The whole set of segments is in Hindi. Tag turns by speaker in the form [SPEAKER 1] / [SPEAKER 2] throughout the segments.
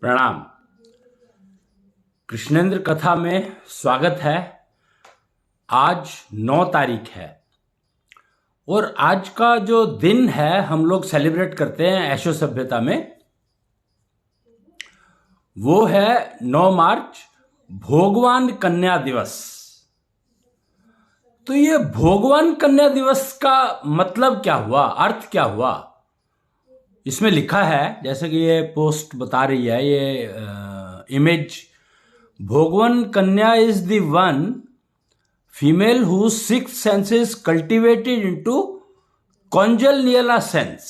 [SPEAKER 1] प्रणाम। कृष्णेंद्र कथा में स्वागत है। आज 9 तारीख है और आज का जो दिन है हम लोग सेलिब्रेट करते हैं एशो सभ्यता में, वो है 9 मार्च, भोगवान कन्या दिवस। तो ये भोगवान कन्या दिवस का मतलब क्या हुआ, अर्थ क्या हुआ? इसमें लिखा है, जैसे कि ये पोस्ट बता रही है, ये इमेज, भोगवान कन्या is the one female whose sixth sense is cultivated into conjugal नियला सेंस।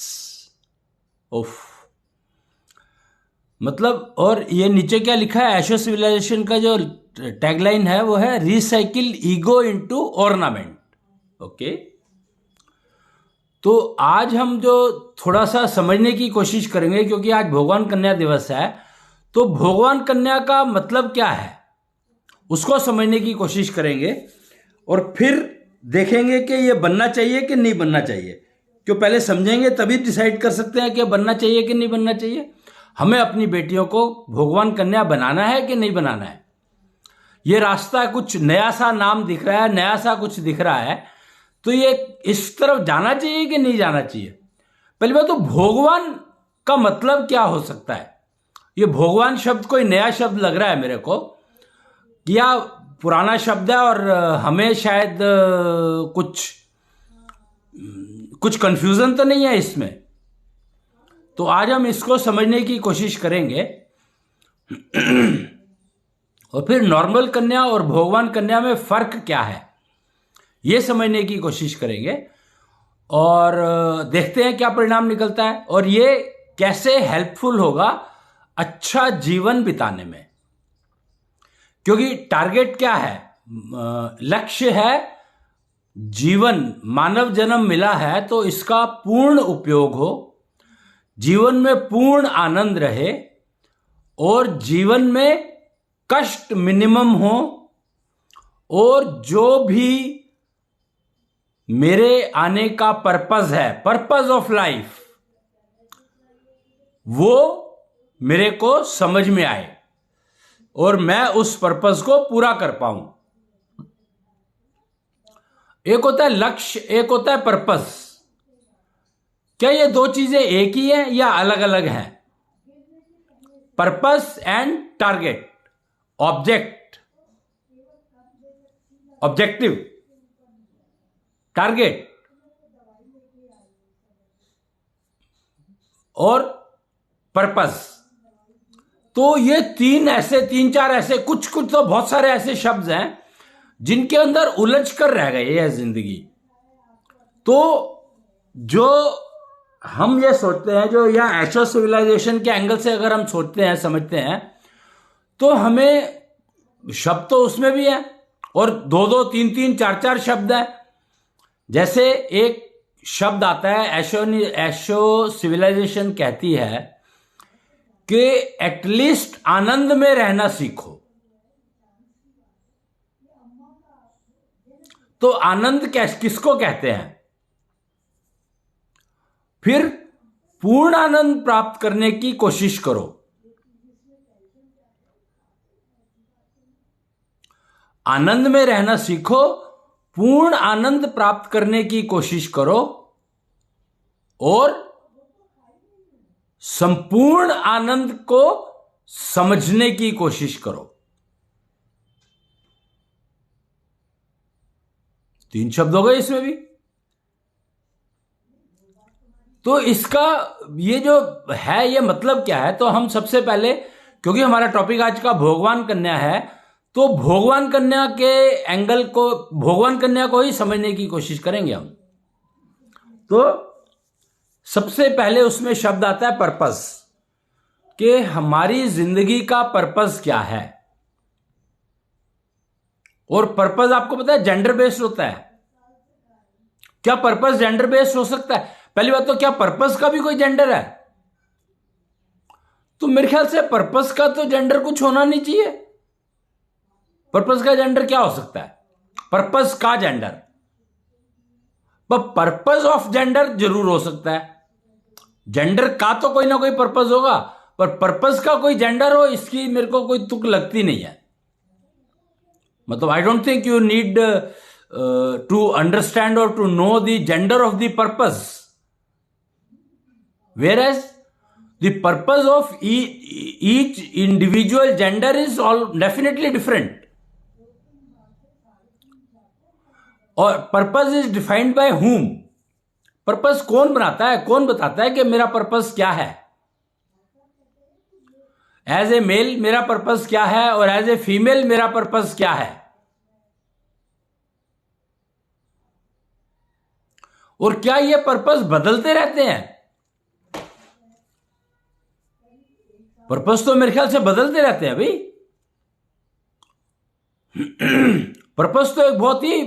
[SPEAKER 1] उफ, मतलब, और ये नीचे क्या लिखा है, एशो सिविलाइजेशन का जो टैगलाइन है वो है recycle ego into ornament. Okay, तो आज हम जो थोड़ा सा समझने की कोशिश करेंगे, क्योंकि आज भगवान कन्या दिवस है, तो भगवान कन्या का मतलब क्या है उसको समझने की कोशिश करेंगे और फिर देखेंगे कि ये बनना चाहिए कि नहीं बनना चाहिए। क्यों, पहले समझेंगे तभी डिसाइड कर सकते हैं कि बनना चाहिए कि नहीं बनना चाहिए। हमें अपनी बेटियों को भगवान कन्या बनाना है कि नहीं बनाना है। ये रास्ता कुछ नया सा नाम दिख रहा है, नया सा कुछ दिख रहा है, तो ये इस तरफ जाना चाहिए कि नहीं जाना चाहिए। पहली बात तो भगवान का मतलब क्या हो सकता है। ये भगवान शब्द कोई नया शब्द लग रहा है मेरे को, या पुराना शब्द है और हमें शायद कुछ कंफ्यूजन तो नहीं है इसमें। तो आज हम इसको समझने की कोशिश करेंगे और फिर नॉर्मल कन्या और भगवान कन्या में फर्क क्या है ये समझने की कोशिश करेंगे और देखते हैं क्या परिणाम निकलता है और ये कैसे हेल्पफुल होगा अच्छा जीवन बिताने में। क्योंकि टारगेट क्या है, लक्ष्य है जीवन, मानव जन्म मिला है तो इसका पूर्ण उपयोग हो, जीवन में पूर्ण आनंद रहे और जीवन में कष्ट मिनिमम हो, और जो भी मेरे आने का पर्पस है, पर्पस ऑफ लाइफ, वो मेरे को समझ में आए और मैं उस पर्पस को पूरा कर पाऊं। एक होता है लक्ष्य, एक होता है पर्पस। क्या ये दो चीजें एक ही हैं या अलग अलग हैं? Purpose and target, objective, target और पर्पस। तो ये तीन चार ऐसे कुछ तो बहुत सारे ऐसे शब्द हैं जिनके अंदर उलझ कर रह गई है जिंदगी। तो जो हम ये सोचते हैं, जो या एशो सिविलाइजेशन के एंगल से अगर हम सोचते हैं, समझते हैं, तो हमें शब्द तो उसमें भी है और दो तीन चार शब्द हैं। जैसे एक शब्द आता है, एशो सिविलाइजेशन कहती है कि एटलीस्ट आनंद में रहना सीखो। तो आनंद किसको कहते हैं? फिर पूर्ण आनंद प्राप्त करने की कोशिश करो। आनंद में रहना सीखो, पूर्ण आनंद प्राप्त करने की कोशिश करो और संपूर्ण आनंद को समझने की कोशिश करो। 3 शब्द हो गए इसमें भी। तो इसका ये जो है, ये मतलब क्या है? तो हम सबसे पहले, क्योंकि हमारा टॉपिक आज का भगवान कन्या है, तो भगवान कन्या के एंगल को, भगवान कन्या को ही समझने की कोशिश करेंगे हम। तो सबसे पहले उसमें शब्द आता है पर्पस, कि हमारी जिंदगी का पर्पस क्या है। और पर्पस आपको पता है जेंडर बेस्ड होता है। क्या पर्पस जेंडर बेस्ड हो सकता है? पहली बात तो क्या पर्पस का भी कोई जेंडर है? तो मेरे ख्याल से पर्पस का तो जेंडर कुछ होना नहीं चाहिए। पर्पस का जेंडर क्या हो सकता है? पर्पस का जेंडर, पर पर्पस ऑफ जेंडर जरूर हो सकता है। जेंडर का तो कोई ना कोई पर्पस होगा, पर पर्पस का कोई जेंडर हो इसकी मेरे को कोई तुक लगती नहीं है. मतलब I don't think you need to understand और to know the gender of the purpose. Whereas the purpose of each individual gender is all definitely different. और purpose is defined by whom. Purpose कौन बनाता है, कौन बताता है कि मेरा पर्पस क्या है. एज ए मेल मेरा पर्पस क्या है और एज ए फीमेल मेरा पर्पस क्या है. और क्या ये पर्पस बदलते रहते हैं. पर्पस तो मेरे ख्याल से बदलते रहते हैं भाई. पर्पस तो एक बहुत ही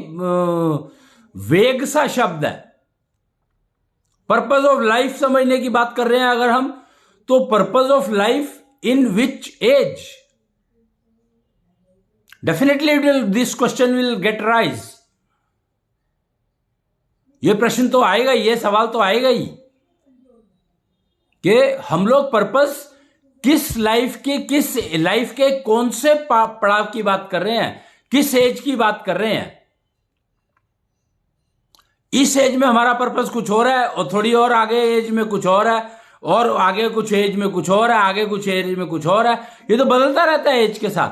[SPEAKER 1] वेग सा शब्द है. पर्पस ऑफ लाइफ समझने की बात कर रहे हैं अगर हम, तो purpose of life in which age. Definitely this question will get raise. ये प्रश्न तो आएगा ही, ये सवाल तो आएगा ही कि हम लोग पर्पस किस लाइफ के कौन से पड़ाव की बात कर रहे हैं, किस एज की बात कर रहे हैं. इस एज में हमारा पर्पस कुछ और है और थोड़ी और आगे एज में कुछ और है और आगे कुछ एज में कुछ और है, आगे कुछ एज में कुछ और है. ये तो बदलता रहता है एज के साथ.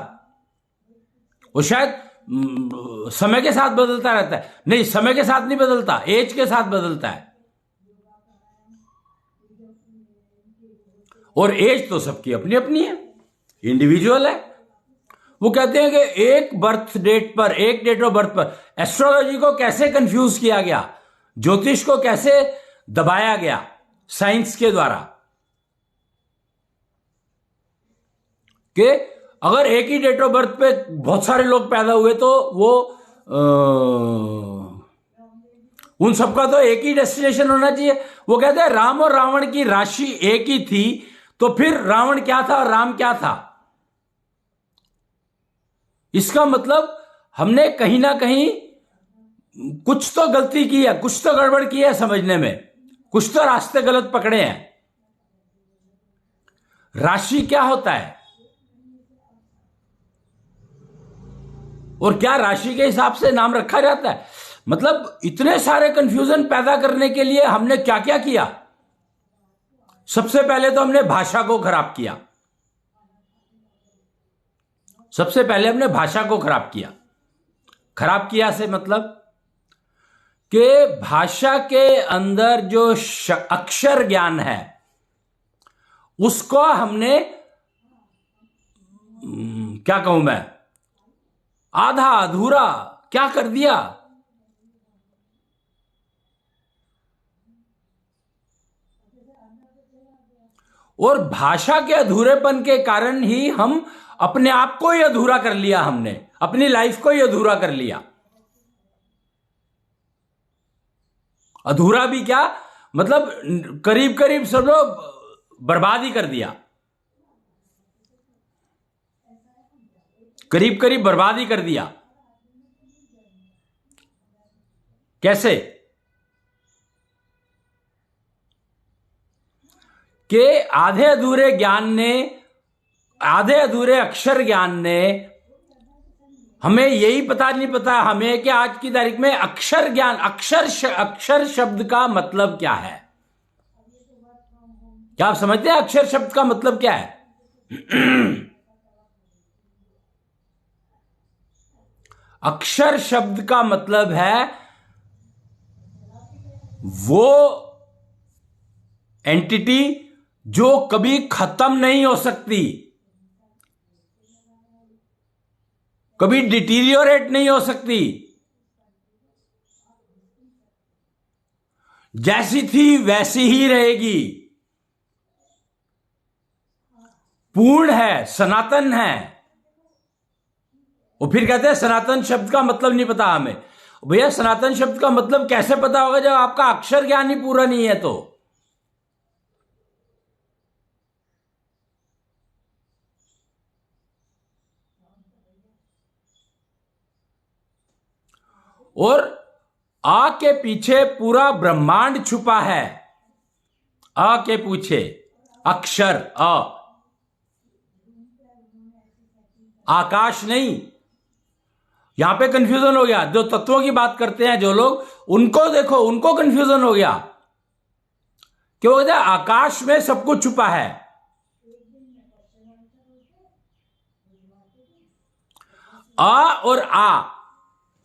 [SPEAKER 1] वो शायद समय के साथ बदलता रहता है. नहीं, समय के साथ नहीं बदलता, एज के साथ बदलता है. और एज तो सबकी अपनी अपनी है, इंडिविजुअल है. वो कहते हैं कि एक बर्थ डेट पर, एक डेट ऑफ बर्थ पर एस्ट्रोलॉजी को कैसे कंफ्यूज किया गया, ज्योतिष को कैसे दबाया गया साइंस के द्वारा, कि अगर एक ही डेट ऑफ बर्थ पे बहुत सारे लोग पैदा हुए तो वो उन सबका तो एक ही डेस्टिनेशन होना चाहिए. वो कहते हैं राम और रावण की राशि एक ही थी, तो फिर रावण क्या था और राम क्या था. इसका मतलब हमने कहीं ना कहीं कुछ तो गलती की है, कुछ तो गड़बड़ की है समझने में, कुछ तो रास्ते गलत पकड़े हैं. राशि क्या होता है और क्या राशि के हिसाब से नाम रखा जाता है. मतलब इतने सारे कंफ्यूजन पैदा करने के लिए हमने क्या क्या किया. सबसे पहले तो हमने भाषा को खराब किया. सबसे पहले हमने भाषा को खराब किया. खराब किया से मतलब कि भाषा के अंदर जो अक्षर ज्ञान है उसको हमने क्या कहूं मैं, आधा अधूरा क्या कर दिया. और भाषा के अधूरेपन के कारण ही हम अपने आप को ही अधूरा कर लिया, हमने अपनी लाइफ को ही अधूरा कर लिया. अधूरा भी क्या मतलब, करीब करीब सब लोग बर्बाद ही कर दिया. करीब करीब बर्बाद ही कर दिया. कैसे कि आधे अधूरे ज्ञान ने, आधे अधूरे अक्षर ज्ञान ने हमें यही पता नहीं पता हमें कि आज की तारीख में अक्षर ज्ञान, अक्षर शब्द का मतलब क्या है. क्या आप समझते हैं अक्षर शब्द का मतलब क्या है? अक्षर शब्द का मतलब है वो एंटिटी जो कभी खत्म नहीं हो सकती, कभी डिटीरियोरेट नहीं हो सकती, जैसी थी वैसी ही रहेगी, पूर्ण है, सनातन है. और फिर कहते हैं सनातन शब्द का मतलब नहीं पता हमें. भैया सनातन शब्द का मतलब कैसे पता होगा जब आपका अक्षर ज्ञान ही पूरा नहीं है तो. और आ के पीछे पूरा ब्रह्मांड छुपा है. आ के पीछे अक्षर, अ आकाश नहीं। यहां पे कंफ्यूजन हो गया। जो तत्वों की बात करते हैं जो लोग, उनको देखो, उनको कंफ्यूजन हो गया। क्यों कहते हैं आकाश में सब कुछ छुपा है। आ और आ,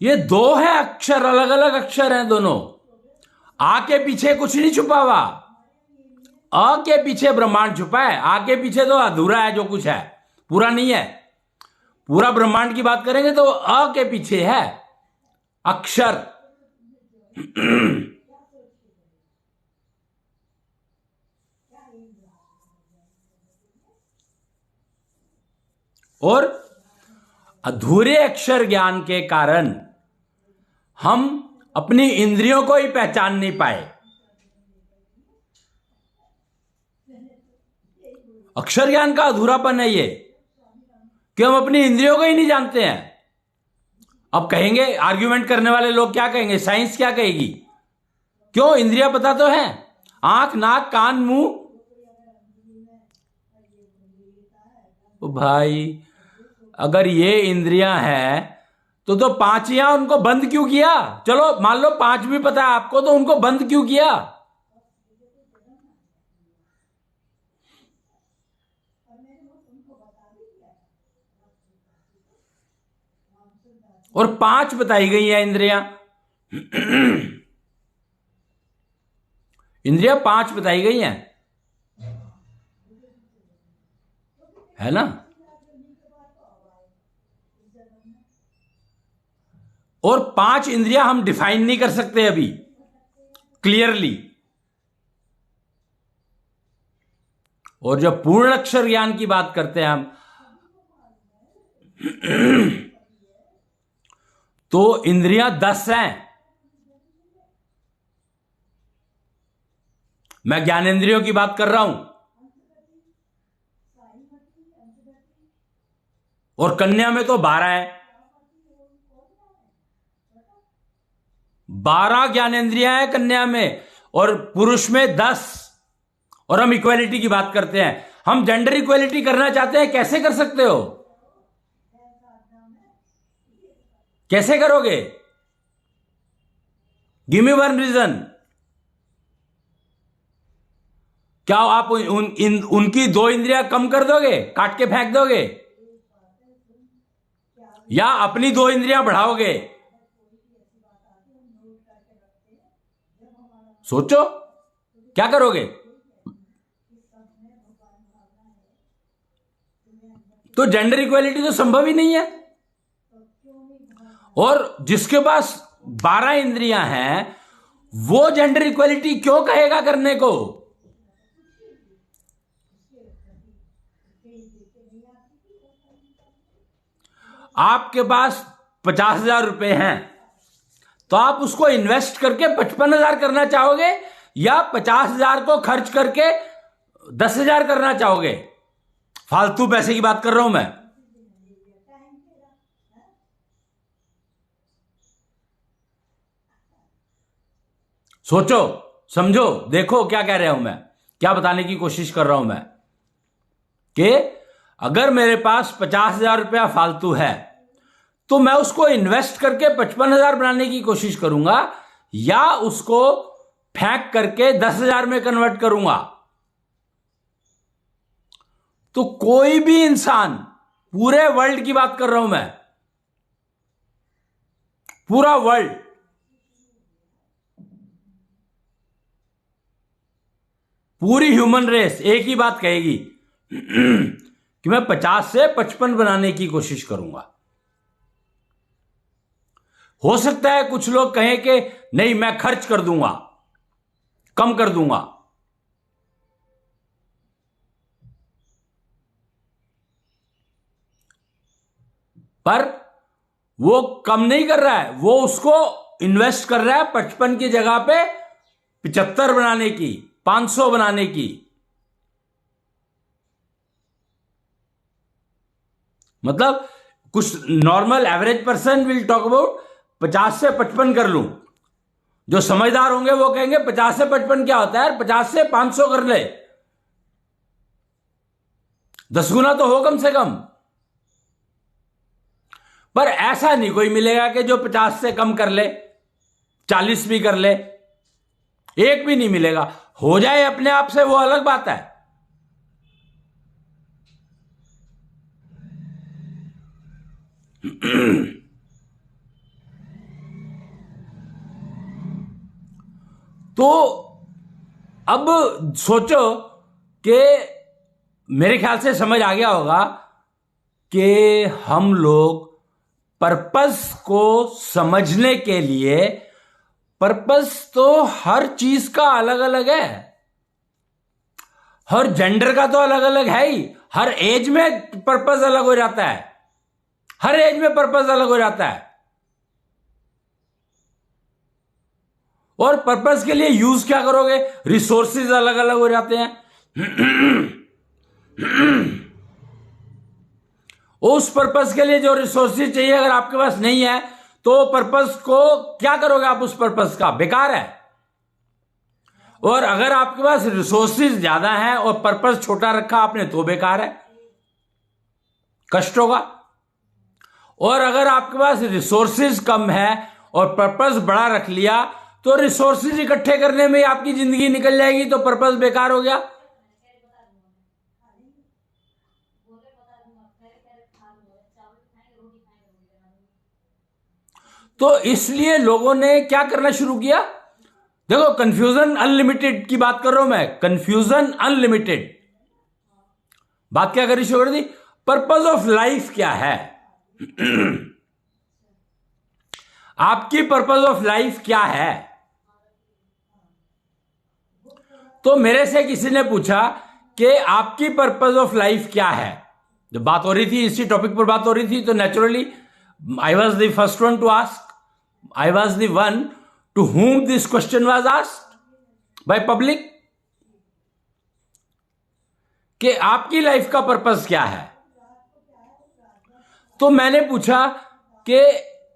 [SPEAKER 1] ये दो है अक्षर, अलग अलग अक्षर हैं दोनों। आ के पीछे कुछ नहीं छुपा हुआ। अ के पीछे ब्रह्मांड छुपा है। आ के पीछे तो अधूरा है, जो कुछ है पूरा नहीं है। पूरा ब्रह्मांड की बात करेंगे तो अ के पीछे है अक्षर। और अधूरे अक्षर ज्ञान के कारण हम अपनी इंद्रियों को ही पहचान नहीं पाए। अक्षर ज्ञान का अधूरापन है ये, कि हम अपनी इंद्रियों को ही नहीं जानते हैं। अब कहेंगे, आर्ग्यूमेंट करने वाले लोग क्या कहेंगे, साइंस क्या कहेगी, क्यों इंद्रियां पता तो है, आंख, नाक, कान, मुंह। तो भाई अगर ये इंद्रियां हैं तो पांचियां उनको बंद क्यों किया? चलो मान लो पांच भी पता है आपको, तो उनको बंद क्यों किया? और पांच बताई गई है इंद्रियां। इंद्रियां पांच बताई गई हैं, है ना। और पांच इंद्रियां हम डिफाइन नहीं कर सकते अभी क्लियरली। और जब पूर्ण अक्षर ज्ञान की बात करते हैं हम, तो इंद्रियां 10 हैं। मैं ज्ञानेंद्रियों की बात कर रहा हूं। और कन्या में तो 12 है। 12 ज्ञानेंद्रियां हैं कन्या में, और पुरुष में 10। और हम इक्वालिटी की बात करते हैं। हम जेंडर इक्वालिटी करना चाहते हैं, कैसे कर सकते हो? कैसे करोगे? Give me one reason. क्या आप उनकी 2 इंद्रियां कम कर दोगे, काट के फेंक दोगे, या अपनी 2 इंद्रियां बढ़ाओगे? सोचो क्या करोगे? तो जेंडर इक्वालिटी तो संभव ही नहीं है। और जिसके पास 12 इंद्रियां हैं, वो जेंडर इक्वालिटी क्यों कहेगा करने को? आपके पास 50,000 रुपए हैं, तो आप उसको इन्वेस्ट करके 55,000 करना चाहोगे, या 50,000 को खर्च करके 10,000 करना चाहोगे? फालतू पैसे की बात कर रहा हूं मैं। सोचो, समझो, देखो क्या कह रहा हूं मैं, क्या बताने की कोशिश कर रहा हूं मैं, कि अगर मेरे पास 50,000 रुपया फालतू है, तो मैं उसको इन्वेस्ट करके 55,000 बनाने की कोशिश करूंगा, या उसको फेंक करके 10,000 में कन्वर्ट करूंगा। तो कोई भी इंसान, पूरे वर्ल्ड की बात कर रहा हूं मैं, पूरा वर्ल्ड, पूरी ह्यूमन रेस एक ही बात कहेगी कि मैं 50 से 55 बनाने की कोशिश करूंगा। हो सकता है कुछ लोग कहें कि नहीं, मैं खर्च कर दूंगा, कम कर दूंगा। पर वो कम नहीं कर रहा है, वो उसको इन्वेस्ट कर रहा है 55 की जगह पे 75 बनाने की, 500 बनाने की। मतलब कुछ normal average person will talk about 50 से 55 कर लूं। जो समझदार होंगे वो कहेंगे 50 से 55 क्या होता है, 50 से 500 कर ले, 10 गुना तो हो कम से कम। पर ऐसा नहीं कोई मिलेगा कि जो 50 से कम कर ले, 40 भी कर ले, एक भी नहीं मिलेगा। हो जाए अपने आप से वो अलग बात है। तो अब सोचो कि मेरे ख्याल से समझ आ गया होगा कि हम लोग पर्पस को समझने के लिए, पर्पस तो हर चीज का अलग अलग है, हर जेंडर का तो अलग अलग है ही, हर एज में पर्पस अलग हो जाता है, हर एज में पर्पस अलग हो जाता है। और पर्पस के लिए यूज क्या करोगे, रिसोर्सेज अलग अलग हो जाते हैं। उस पर्पस के लिए जो रिसोर्सेज चाहिए अगर आपके पास नहीं है तो पर्पस को क्या करोगे आप, उस पर्पस का बेकार है। और अगर आपके पास रिसोर्सेज ज्यादा है और पर्पस छोटा रखा आपने तो बेकार है, कष्ट होगा। और अगर आपके पास रिसोर्सेज कम है और पर्पस बड़ा रख लिया तो रिसोर्सेज इकट्ठे करने में आपकी जिंदगी निकल जाएगी, तो पर्पस बेकार हो गया। तो इसलिए लोगों ने क्या करना शुरू किया, देखो कंफ्यूजन अनलिमिटेड की बात कर रहा हूं मैं, कंफ्यूजन अनलिमिटेड। बात क्या करी शुरू कर दी, पर्पस ऑफ लाइफ क्या है। आपकी पर्पस ऑफ लाइफ क्या है। तो मेरे से किसी ने पूछा कि आपकी पर्पस ऑफ लाइफ क्या है। जब बात हो रही थी, इसी टॉपिक पर बात हो रही थी, तो naturally I was the first one two ask, I was the one to whom this question was asked by public कि आपकी लाइफ का पर्पस क्या है। तो मैंने पूछा कि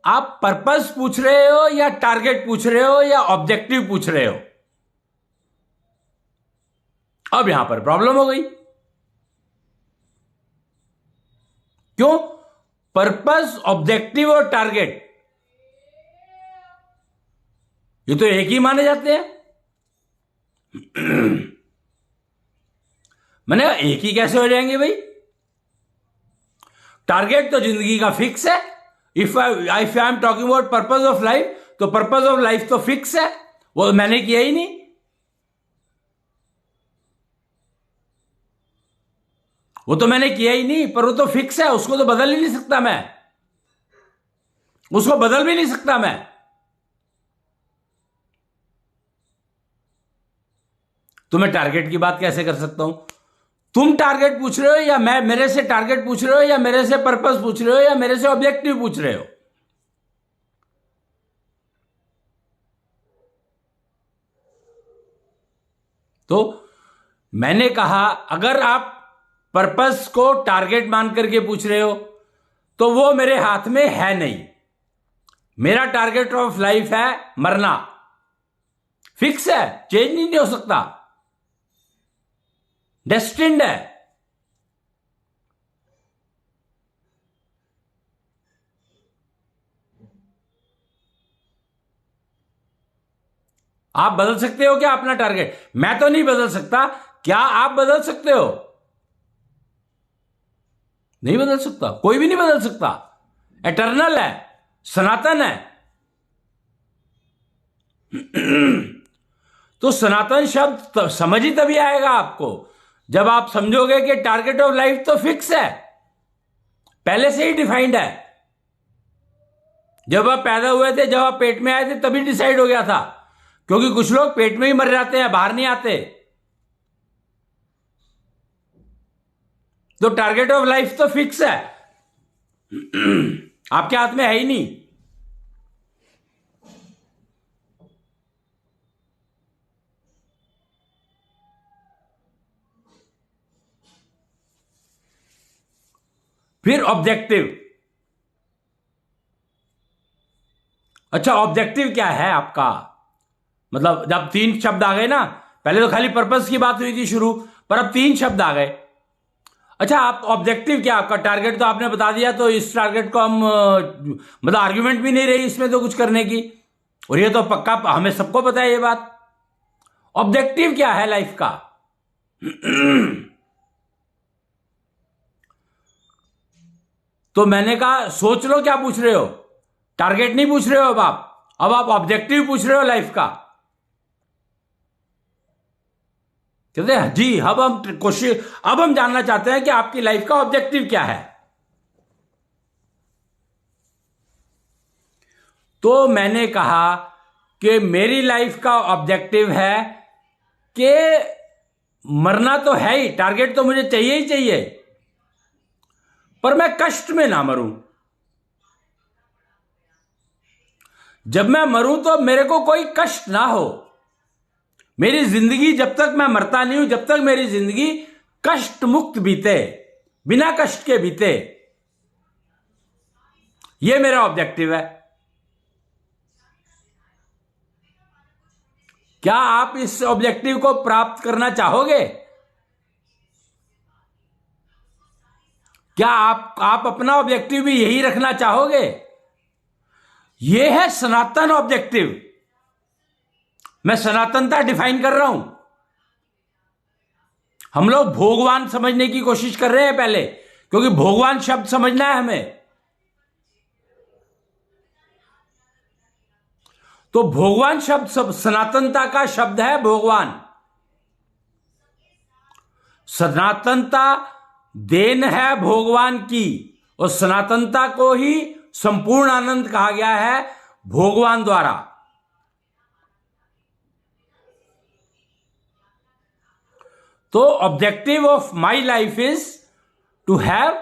[SPEAKER 1] आप पर्पस पूछ रहे हो या टारगेट पूछ रहे हो या ऑब्जेक्टिव पूछ रहे हो। अब यहां पर प्रॉब्लम हो गई, क्यों, पर्पस, ऑब्जेक्टिव और टारगेट ये तो एक ही माने जाते हैं। मैंने कहा एक ही कैसे हो जाएंगे भाई, टारगेट तो जिंदगी का फिक्स है। If I am talking about purpose of life, तो पर्पस ऑफ लाइफ तो फिक्स है, वो मैंने किया ही नहीं। वो तो मैंने किया ही नहीं, पर वो तो फिक्स है, उसको तो बदल ही नहीं सकता मैं, उसको बदल भी नहीं सकता मैं। तो मैं टारगेट की बात कैसे कर सकता हूं। तुम टारगेट पूछ रहे हो या मैं, मेरे से टारगेट पूछ रहे हो या मेरे से पर्पस पूछ रहे हो या मेरे से ऑब्जेक्टिव पूछ रहे हो। तो मैंने कहा अगर आप पर्पस को टारगेट मान करके पूछ रहे हो तो वो मेरे हाथ में है नहीं। मेरा टारगेट ऑफ लाइफ है मरना, फिक्स है, चेंज नहीं हो सकता, डेस्टिन्ड है। आप बदल सकते हो क्या अपना टारगेट? मैं तो नहीं बदल सकता, क्या आप बदल सकते हो? नहीं बदल सकता, कोई भी नहीं बदल सकता, एटर्नल है, सनातन है। तो सनातन शब्द समझ ही तभी आएगा आपको जब आप समझोगे कि टारगेट ऑफ लाइफ तो फिक्स है, पहले से ही डिफाइंड है। जब आप पैदा हुए थे, जब आप पेट में आए थे, तभी डिसाइड हो गया था, क्योंकि कुछ लोग पेट में ही मर जाते हैं, बाहर नहीं आते। तो टारगेट ऑफ लाइफ तो फिक्स है, आपके हाथ में है ही नहीं। फिर ऑब्जेक्टिव। अच्छा, ऑब्जेक्टिव क्या है आपका? मतलब जब 3 शब्द आ गए ना, पहले तो खाली पर्पस की बात हुई थी शुरू, पर अब 3 शब्द आ गए। अच्छा, आप ऑब्जेक्टिव क्या, आपका टारगेट तो आपने बता दिया, तो इस टारगेट को हम मतलब आर्ग्यूमेंट भी नहीं रही इसमें तो कुछ करने की, और ये तो पक्का हमें सबको पता है ये बात। ऑब्जेक्टिव क्या है लाइफ का? तो मैंने कहा सोच लो क्या पूछ रहे हो, टारगेट नहीं पूछ रहे हो अब आप ऑब्जेक्टिव पूछ रहे हो लाइफ का। कहते हैं जी, अब हम जानना चाहते हैं कि आपकी लाइफ का ऑब्जेक्टिव क्या है। तो मैंने कहा कि मेरी लाइफ का ऑब्जेक्टिव है कि मरना तो है ही, टारगेट तो मुझे चाहिए ही चाहिए, पर मैं कष्ट में ना मरूं। जब मैं मरूं तो मेरे को कोई कष्ट ना हो। मेरी जिंदगी जब तक मैं मरता नहीं हूं, जब तक मेरी जिंदगी कष्ट मुक्त बीते, बिना कष्ट के बीते, यह मेरा ऑब्जेक्टिव है। क्या आप इस ऑब्जेक्टिव को प्राप्त करना चाहोगे? क्या आप अपना ऑब्जेक्टिव भी यही रखना चाहोगे? यह है सनातन ऑब्जेक्टिव। मैं सनातनता डिफाइन कर रहा हूं। हम लोग भगवान समझने की कोशिश कर रहे हैं पहले, क्योंकि भगवान शब्द समझना है हमें। तो भगवान शब्द सनातनता का शब्द है भगवान। सनातनता देन है भगवान की, और सनातनता को ही संपूर्ण आनंद कहा गया है भगवान द्वारा। तो objective of my life is to have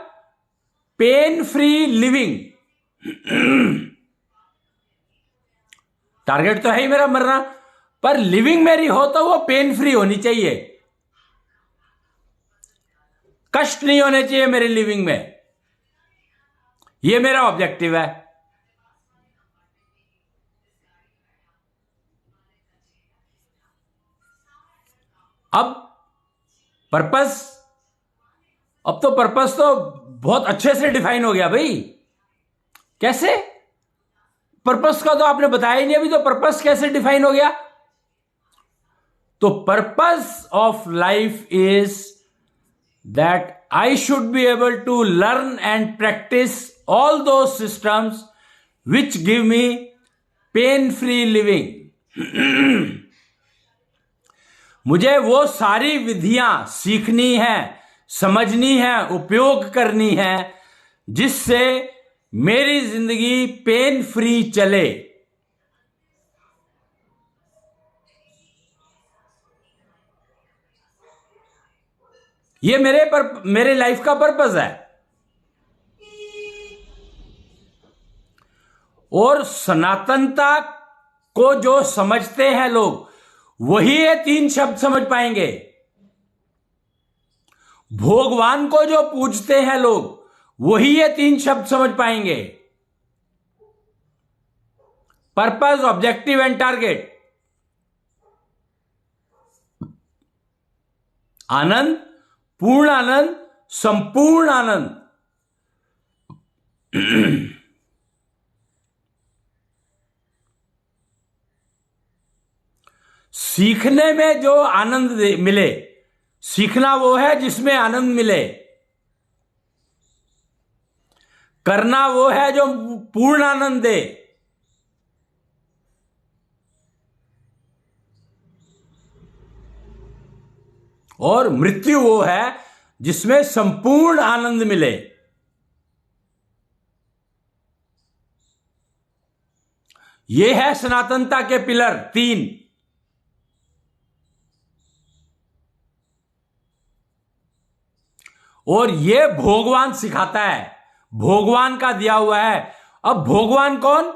[SPEAKER 1] pain free living. Target तो है ही मेरा मरना, पर लिविंग मेरी हो तो वो पेन फ्री होनी चाहिए, कष्ट नहीं होने चाहिए मेरी लिविंग में। ये मेरा ऑब्जेक्टिव है। अब पर्पस, अब तो पर्पस तो बहुत अच्छे से डिफाइन हो गया भाई। कैसे? पर्पस का तो आपने बताया ही नहीं अभी, तो पर्पस कैसे डिफाइन हो गया? तो purpose of life is that I should be able to learn and practice all those systems which give me pain-free living. मुझे वो सारी विधियां सीखनी है, समझनी है, उपयोग करनी है, जिससे मेरी जिंदगी पेन फ्री चले। ये मेरे लाइफ का पर्पस है। और सनातनता को जो समझते हैं लोग, वही ये 3 शब्द समझ पाएंगे। भगवान को जो पूजते हैं लोग, वही ये 3 शब्द समझ पाएंगे। Purpose, objective and target. आनंद, पूर्ण आनंद, संपूर्ण आनंद। सीखने में जो आनंद मिले, सीखना वो है जिसमें आनंद मिले। करना वो है जो पूर्ण आनंद दे। और मृत्यु वो है जिसमें संपूर्ण आनंद मिले। ये है सनातनता के पिलर 3। और ये भगवान सिखाता है, भगवान का दिया हुआ है। अब भगवान कौन?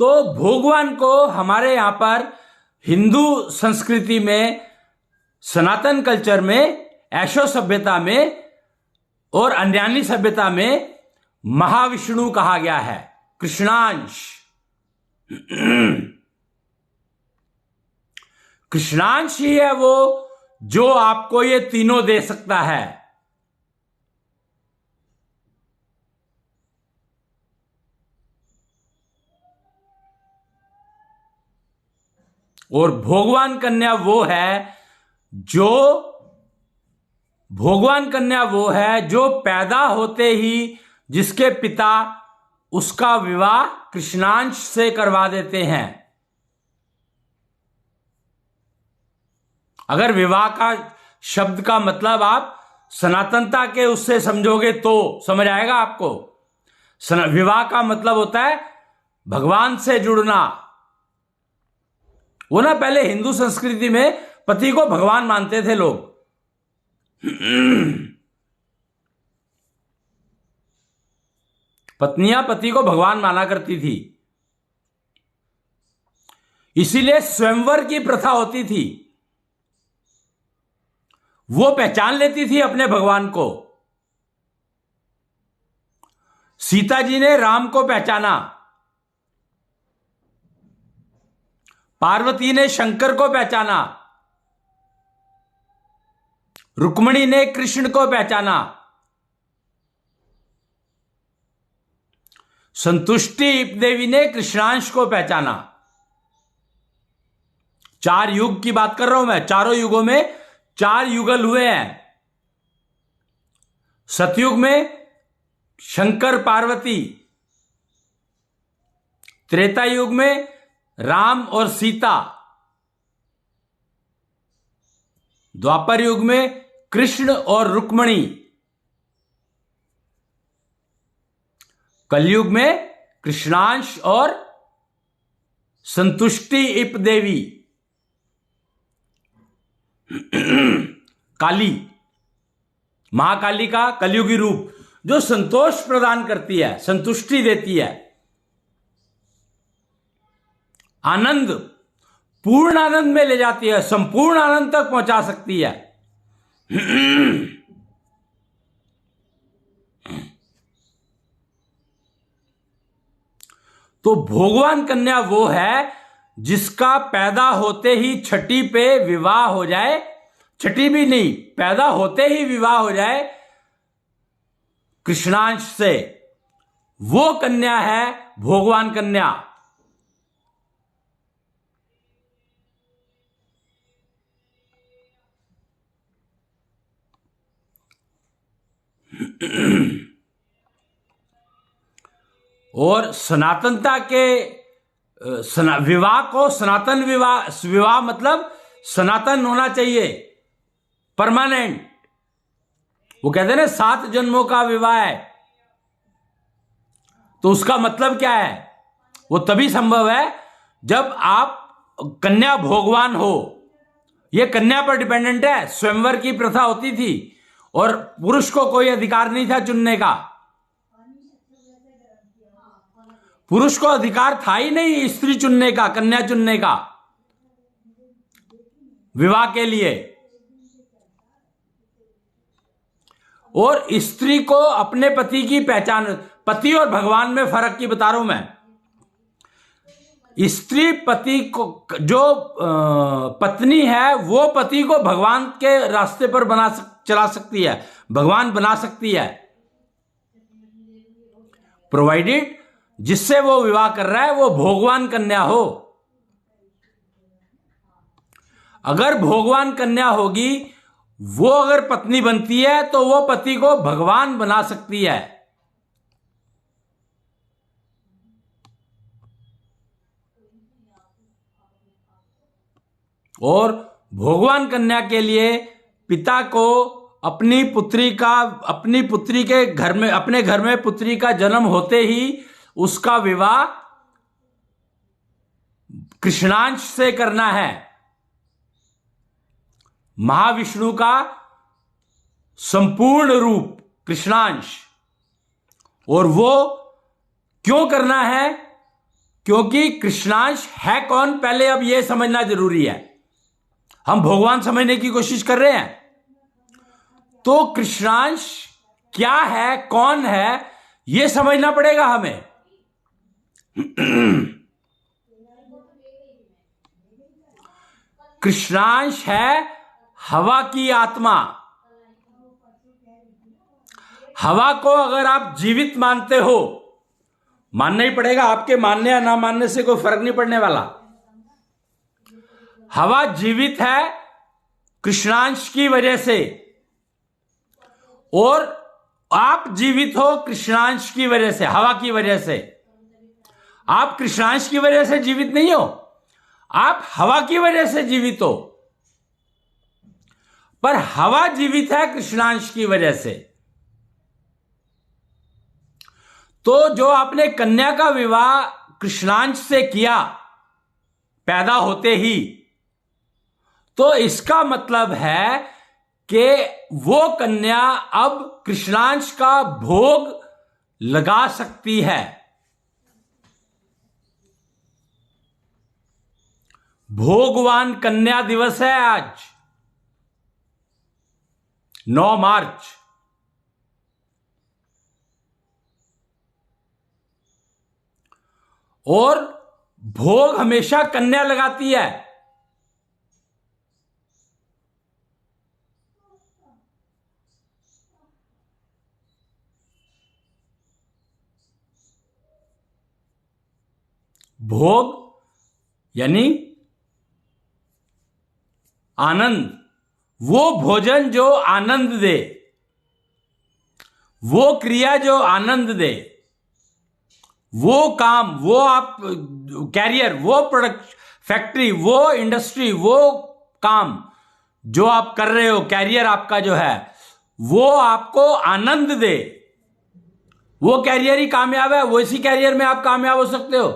[SPEAKER 1] तो भगवान को हमारे यहां पर हिंदू संस्कृति में, सनातन कल्चर में, ऐशो सभ्यता में और अन्यानी सभ्यता में महाविष्णु कहा गया है, कृष्णांश। कृष्णांश ही है वो जो आपको ये तीनों दे सकता है। और भोगवान कन्या वो है जो पैदा होते ही जिसके पिता उसका विवाह कृष्णांश से करवा देते हैं। अगर विवाह का शब्द का मतलब आप सनातनता के उससे समझोगे तो समझ आएगा आपको। विवाह का मतलब होता है भगवान से जुड़ना। वो ना पहले हिंदू संस्कृति में पति को भगवान मानते थे लोग। पत्नियां पति को भगवान माना करती थी, इसीलिए स्वयंवर की प्रथा होती थी। वो पहचान लेती थी अपने भगवान को। सीता जी ने राम को पहचाना, पार्वती ने शंकर को पहचाना, रुक्मिणी ने कृष्ण को पहचाना, संतुष्टि देवी ने कृष्णांश को पहचाना। 4 युग की बात कर रहा हूं मैं। चारों युगों में 4 युगल हुए हैं। सतयुग में शंकर पार्वती, त्रेता युग में राम और सीता, द्वापर युग में कृष्ण और रुक्मिणी, कलयुग में कृष्णांश और संतुष्टि इप देवी, काली, महाकाली का कलयुगी रूप, जो संतोष प्रदान करती है, संतुष्टि देती है, आनंद, पूर्ण आनंद में ले जाती है, संपूर्ण आनंद तक पहुंचा सकती है। तो भोगवान कन्या वो है जिसका पैदा होते ही छठी पे विवाह हो जाए। छठी भी नहीं, पैदा होते ही विवाह हो जाए कृष्णांश से। वो कन्या है भोगवान कन्या। और सनातनता के विवाह को सनातन विवाह मतलब सनातन होना चाहिए, परमानेंट। वो कहते हैं ना 7 जन्मों का विवाह है, तो उसका मतलब क्या है? वो तभी संभव है जब आप कन्या भोगवान हो। ये कन्या पर डिपेंडेंट है। स्वयंवर की प्रथा होती थी और पुरुष को कोई अधिकार नहीं था चुनने का। पुरुष को अधिकार था ही नहीं स्त्री चुनने का, कन्या चुनने का विवाह के लिए। और स्त्री को अपने पति की पहचान, पति और भगवान में फर्क की बता रहा हूं मैं। स्त्री पति को, जो पत्नी है वो पति को भगवान के रास्ते पर चला सकती है, भगवान बना सकती है, प्रोवाइडेड जिससे वो विवाह कर रहा है वो भोगवान कन्या हो। अगर भोगवान कन्या होगी, वो अगर पत्नी बनती है तो वो पति को भगवान बना सकती है। और भोगवान कन्या के लिए पिता को अपनी पुत्री के घर में, अपने घर में पुत्री का जन्म होते ही उसका विवाह कृष्णांश से करना है। महाविष्णु का संपूर्ण रूप कृष्णांश। और वो क्यों करना है? क्योंकि कृष्णांश है कौन, पहले अब यह समझना जरूरी है। हम भगवान समझने की कोशिश कर रहे हैं, तो कृष्णांश क्या है, कौन है, यह समझना पड़ेगा हमें। कृष्णांश है हवा की आत्मा। हवा को अगर आप जीवित मानते हो, मानना ही पड़ेगा, आपके मानने या ना मानने से कोई फर्क नहीं पड़ने वाला। हवा जीवित है कृष्णांश की वजह से, और आप जीवित हो कृष्णांश की वजह से, हवा की वजह से। आप कृष्णांश की वजह से जीवित नहीं हो, आप हवा की वजह से जीवित हो, पर हवा जीवित है कृष्णांश की वजह से। तो जो आपने कन्या का विवाह कृष्णांश से किया पैदा होते ही, तो इसका मतलब है कि वो कन्या अब कृष्णांश का भोग लगा सकती है। भोगवान कन्या दिवस है आज 9 मार्च। और भोग हमेशा कन्या लगाती है। भोग यानी आनंद, वो भोजन जो आनंद दे, वो क्रिया जो आनंद दे, वो काम, वो आप कैरियर, वो प्रोडक्ट फैक्ट्री, वो इंडस्ट्री, वो काम जो आप कर रहे हो, कैरियर आपका जो है, वो आपको आनंद दे, वो कैरियर ही कामयाब है। वो इसी कैरियर में आप कामयाब हो सकते हो।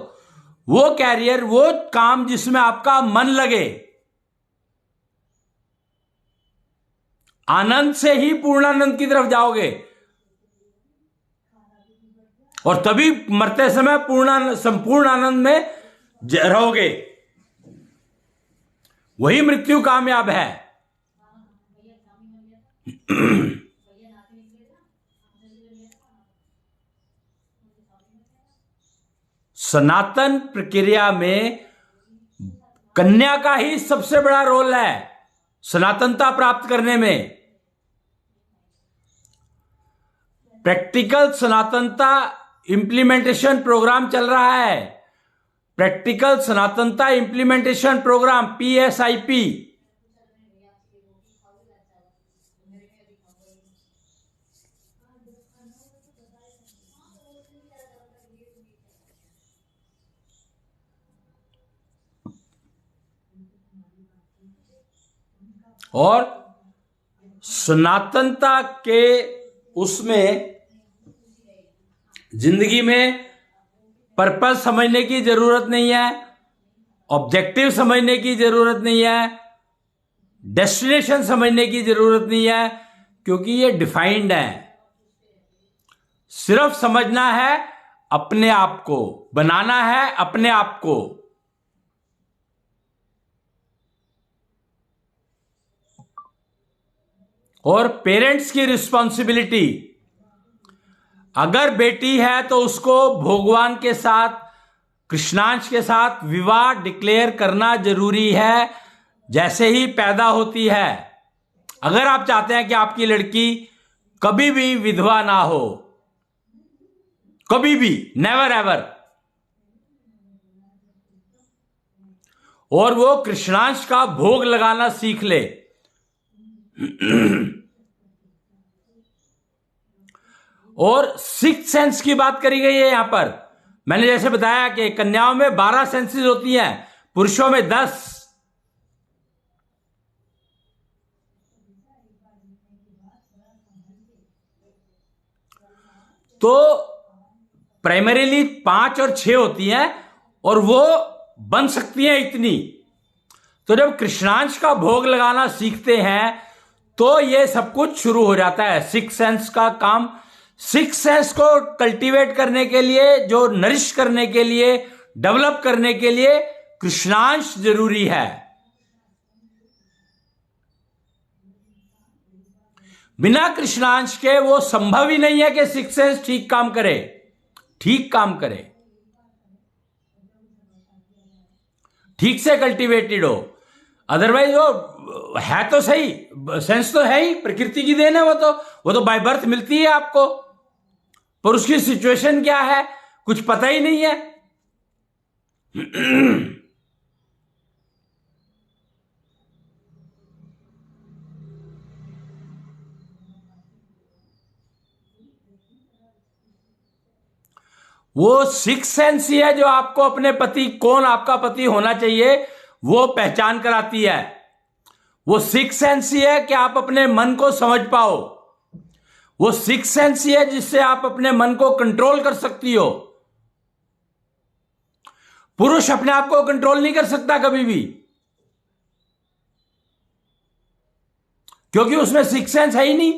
[SPEAKER 1] वो कैरियर, वो काम जिसमें आपका मन लगे, आनंद से ही पूर्णानंद की तरफ जाओगे, और तभी मरते समय संपूर्ण आनंद में रहोगे। वही मृत्यु कामयाब है। सनातन प्रक्रिया में कन्या का ही सबसे बड़ा रोल है सनातनता प्राप्त करने में। प्रैक्टिकल सनातनता इंप्लीमेंटेशन प्रोग्राम चल रहा है। प्रैक्टिकल सनातनता इंप्लीमेंटेशन प्रोग्राम PSIP। और सनातनता के उसमें जिंदगी में पर्पस समझने की जरूरत नहीं है, ऑब्जेक्टिव समझने की जरूरत नहीं है, डेस्टिनेशन समझने की जरूरत नहीं है, क्योंकि ये डिफाइंड है। सिर्फ समझना है अपने आप को, बनाना है अपने आप को। और पेरेंट्स की रिस्पॉन्सिबिलिटी, अगर बेटी है तो उसको भगवान के साथ, कृष्णांश के साथ विवाह डिक्लेयर करना जरूरी है जैसे ही पैदा होती है। अगर आप चाहते हैं कि आपकी लड़की कभी भी विधवा ना हो, कभी भी, नेवर एवर, और वो कृष्णांश का भोग लगाना सीख ले। और सिक्स सेंस की बात करी गई है यहां पर। मैंने जैसे बताया कि कन्याओं में 12 सेंसेस होती हैं, पुरुषों में 10। तो प्राइमरीली 5 और 6 होती हैं, और वो बन सकती हैं इतनी। तो जब कृष्णांश का भोग लगाना सीखते हैं तो ये सब कुछ शुरू हो जाता है। सिक्स सेंस का काम, सिक्स सेंस को कल्टीवेट करने के लिए, जो नरिश करने के लिए, डेवलप करने के लिए कृष्णांश जरूरी है। बिना कृष्णांश के वो संभव ही नहीं है कि सिक्स सेंस ठीक काम करे, ठीक काम करे, ठीक से कल्टीवेटेड हो। अदरवाइज वो है तो सही, सेंस तो है ही, प्रकृति की देन है, वो तो बाय बर्थ मिलती है आपको, पर उसकी सिचुएशन क्या है कुछ पता ही नहीं है। वो सिक्स सेंस ही है जो आपको अपने पति, कौन आपका पति होना चाहिए, वो पहचान कराती है। वो सिक्स सेंस ही है कि आप अपने मन को समझ पाओ। वो सिक्स सेंस ही है जिससे आप अपने मन को कंट्रोल कर सकती हो। पुरुष अपने आप को कंट्रोल नहीं कर सकता कभी भी, क्योंकि उसमें सिक्स सेंस है ही नहीं।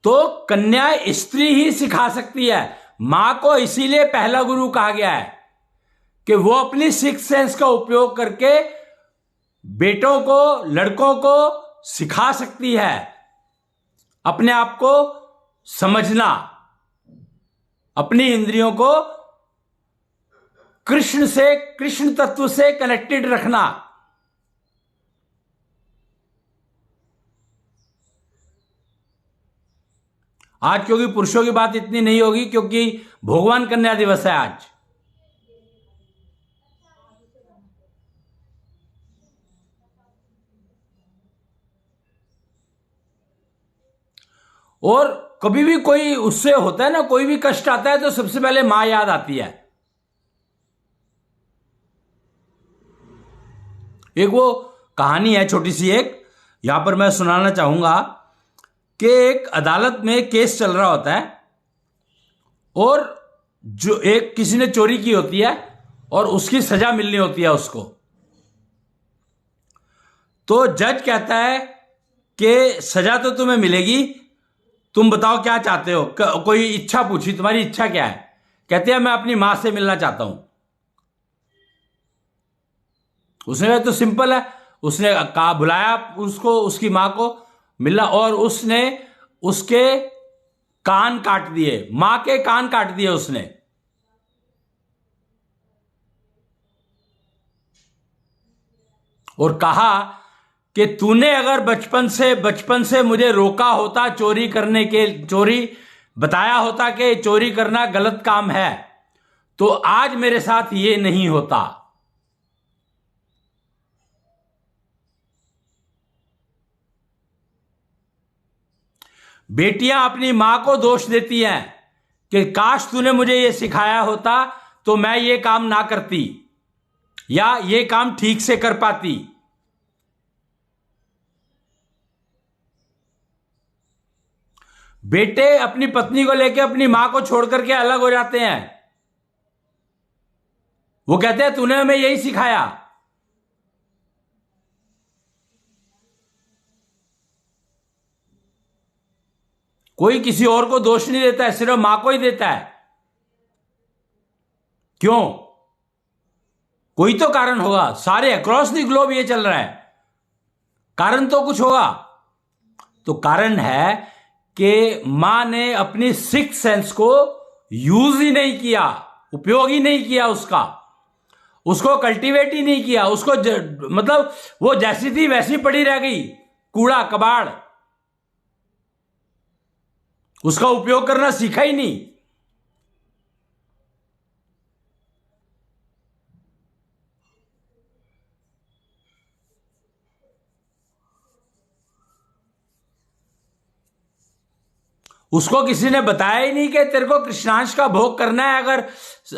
[SPEAKER 1] तो कन्या स्त्री ही सिखा सकती है। मां को इसीलिए पहला गुरु कहा गया है कि वो अपनी सिक्स सेंस का उपयोग करके बेटों को, लड़कों को सिखा सकती है अपने आप को समझना, अपनी इंद्रियों को कृष्ण तत्व से कनेक्टेड रखना। आज क्योंकि पुरुषों की बात इतनी नहीं होगी, क्योंकि भगवान कन्या दिवस है आज। और कभी भी कोई उससे होता है ना, कोई भी कष्ट आता है तो सबसे पहले मां याद आती है। एक वो कहानी है छोटी सी, एक यहां पर मैं सुनाना चाहूंगा कि एक अदालत में केस चल रहा होता है और जो एक किसी ने चोरी की होती है और उसकी सजा मिलनी होती है उसको। तो जज कहता है कि सजा तो तुम्हें मिलेगी, तुम बताओ क्या चाहते हो। कोई इच्छा पूछी, तुम्हारी इच्छा क्या है? कहते हैं मैं अपनी मां से मिलना चाहता हूं। उसने कहा तो सिंपल है। उसने कहा, बुलाया उसको, उसकी मां को मिला और उसने उसके कान काट दिए, मां के कान काट दिए उसने। और कहा कि तूने अगर बचपन से मुझे रोका होता चोरी बताया होता कि चोरी करना गलत काम है, तो आज मेरे साथ ये नहीं होता। बेटियां अपनी मां को दोष देती हैं कि काश तूने मुझे ये सिखाया होता तो मैं ये काम ना करती या ये काम ठीक से कर पाती। बेटे अपनी पत्नी को लेकर अपनी मां को छोड़ करके अलग हो जाते हैं। वो कहते हैं तूने हमें यही सिखाया। कोई किसी और को दोष नहीं देता है, सिर्फ मां को ही देता है। क्यों? कोई तो कारण होगा। सारे अक्रॉस द ग्लोब ये चल रहा है, कारण तो कुछ होगा। तो कारण है कि मां ने अपनी सिक्स सेंस को यूज ही नहीं किया, उपयोग ही नहीं किया उसको कल्टीवेट ही नहीं किया। उसको मतलब वो जैसी थी वैसी पड़ी रह गई, कूड़ा कबाड़। उसका उपयोग करना सीखा ही नहीं। उसको किसी ने बताया ही नहीं कि तेरे को कृष्णांश का भोग करना है। अगर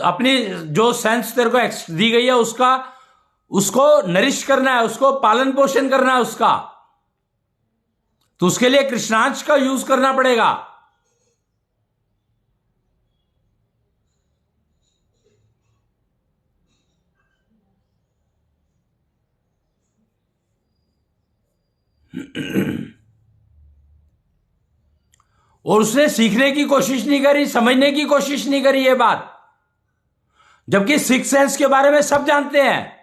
[SPEAKER 1] अपनी जो सेंस तेरे को दी गई है उसको नरिश करना है, उसको पालन पोषण करना है उसका, तो उसके लिए कृष्णांश का यूज करना पड़ेगा। और उसने सीखने की कोशिश नहीं करी, समझने की कोशिश नहीं करी ये बात, जबकि सिक्स सेंस के बारे में सब जानते हैं।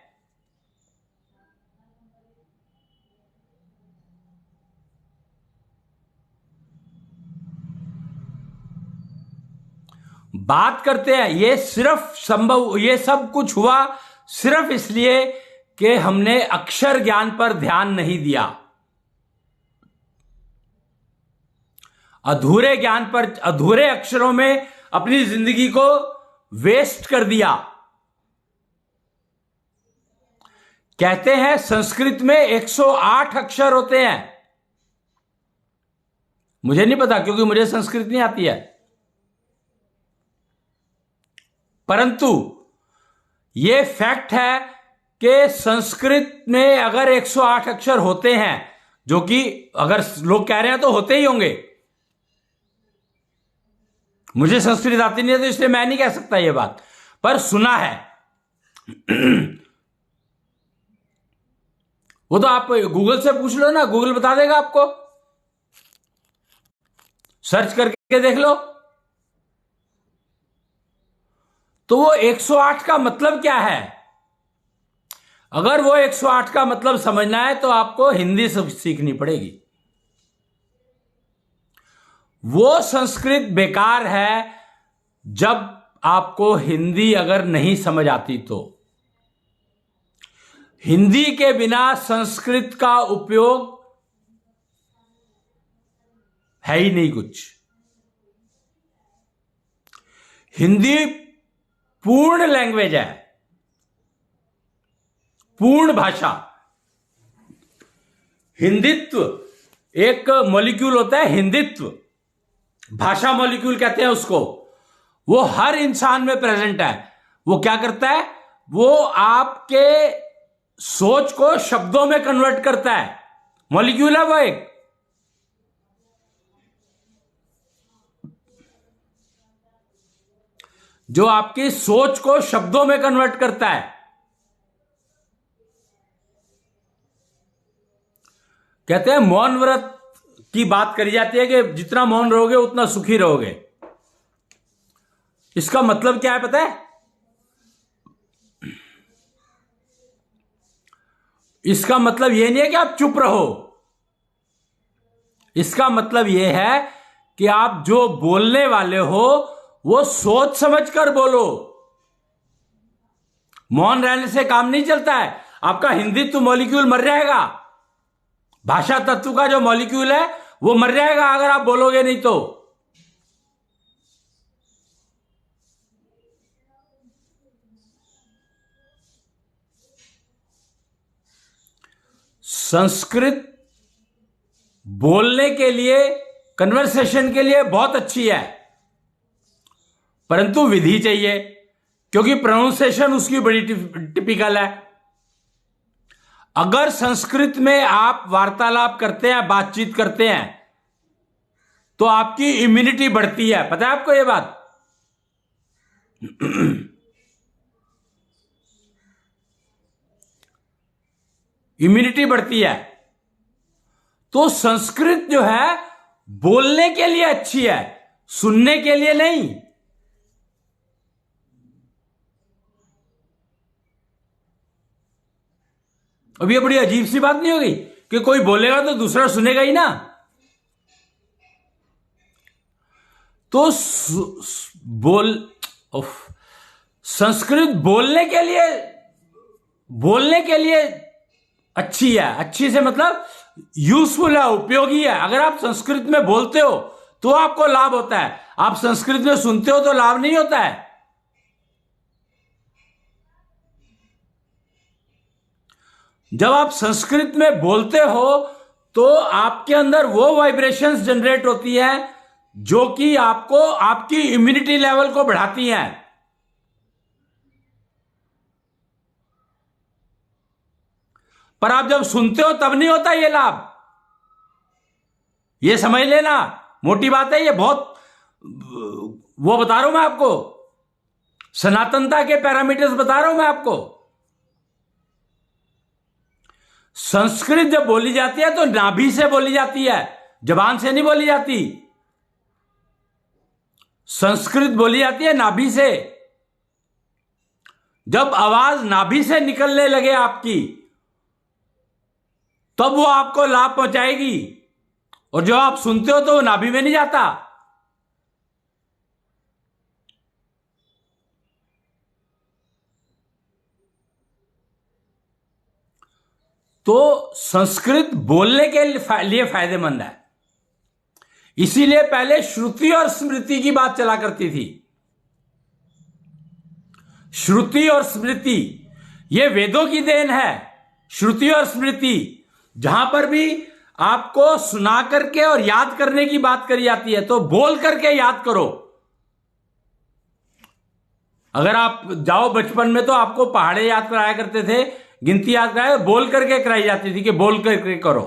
[SPEAKER 1] बात करते हैं, ये सब कुछ हुआ सिर्फ इसलिए कि हमने अक्षर ज्ञान पर ध्यान नहीं दिया। अधूरे ज्ञान पर, अधूरे अक्षरों में अपनी जिंदगी को वेस्ट कर दिया। कहते हैं संस्कृत में 108 अक्षर होते हैं। मुझे नहीं पता क्योंकि मुझे संस्कृत नहीं आती है, परंतु यह फैक्ट है कि संस्कृत में अगर 108 अक्षर होते हैं, जो कि अगर लोग कह रहे हैं तो होते ही होंगे। मुझे संस्कृत आती नहीं है तो इसलिए मैं नहीं कह सकता यह बात, पर सुना है। वो तो आप गूगल से पूछ लो ना, गूगल बता देगा आपको, सर्च करके देख लो। तो वो 108 का मतलब क्या है? अगर वो 108 का मतलब समझना है तो आपको हिंदी सीखनी पड़ेगी। वो संस्कृत बेकार है जब आपको हिंदी अगर नहीं समझ आती तो। हिंदी के बिना संस्कृत का उपयोग है ही नहीं कुछ। हिंदी पूर्ण लैंग्वेज है, पूर्ण भाषा। हिंदित्व एक मॉलिक्यूल होता है, हिंदित्व भाषा मॉलिक्यूल कहते हैं उसको। वो हर इंसान में प्रेजेंट है। वो क्या करता है? वो आपके सोच को शब्दों में कन्वर्ट करता है। मॉलिक्यूल है वो एक। जो आपकी सोच को शब्दों में कन्वर्ट करता है। कहते हैं मौन व्रत की बात करी जाती है कि जितना मौन रहोगे उतना सुखी रहोगे। इसका मतलब क्या है पता है? इसका मतलब यह नहीं है कि आप चुप रहो। इसका मतलब यह है कि आप जो बोलने वाले हो वो सोच समझ कर बोलो। मौन रहने से काम नहीं चलता है। आपका हिंदित्व मॉलिक्यूल मर जाएगा। भाषा तत्व का जो मॉलिक्यूल है वो मर जाएगा अगर आप बोलोगे नहीं तो। संस्कृत बोलने के लिए, कन्वर्सेशन के लिए बहुत अच्छी है, परंतु विधि चाहिए, क्योंकि प्रोनाउंसिएशन उसकी बड़ी टिपिकल है। अगर संस्कृत में आप वार्तालाप करते हैं, बातचीत करते हैं, तो आपकी इम्यूनिटी बढ़ती है। पता है आपको यह बात? इम्यूनिटी बढ़ती है। तो संस्कृत जो है बोलने के लिए अच्छी है, सुनने के लिए नहीं। अब ये बड़ी अजीब सी बात नहीं होगी कि कोई बोलेगा तो दूसरा सुनेगा ही ना। तो संस्कृत बोलने के लिए अच्छी है। अच्छी से मतलब यूजफुल है, उपयोगी है। अगर आप संस्कृत में बोलते हो तो आपको लाभ होता है। आप संस्कृत में सुनते हो तो लाभ नहीं होता है। जब आप संस्कृत में बोलते हो तो आपके अंदर वो वाइब्रेशंस जनरेट होती है जो कि आपको आपकी इम्यूनिटी लेवल को बढ़ाती हैं। पर आप जब सुनते हो तब नहीं होता ये लाभ। ये समझ लेना, मोटी बात है ये बहुत। वो बता रहा हूं मैं आपको, सनातनता के पैरामीटर्स बता रहा हूं मैं आपको। संस्कृत जब बोली जाती है तो नाभि से बोली जाती है, जबान से नहीं बोली जाती। संस्कृत बोली जाती है नाभि से। जब आवाज नाभि से निकलने लगे आपकी, तब वो आपको लाभ पहुंचाएगी। और जो आप सुनते हो तो वो नाभि में नहीं जाता। तो संस्कृत बोलने के लिए फायदेमंद है। इसीलिए पहले श्रुति और स्मृति की बात चला करती थी। श्रुति और स्मृति ये वेदों की देन है। श्रुति और स्मृति, जहां पर भी आपको सुना करके और याद करने की बात करी जाती है तो बोल करके याद करो। अगर आप जाओ बचपन में तो आपको पहाड़े याद कराया करते थे, गिनती याद कराया, बोल करके कराई जाती थी कि बोल करके करो।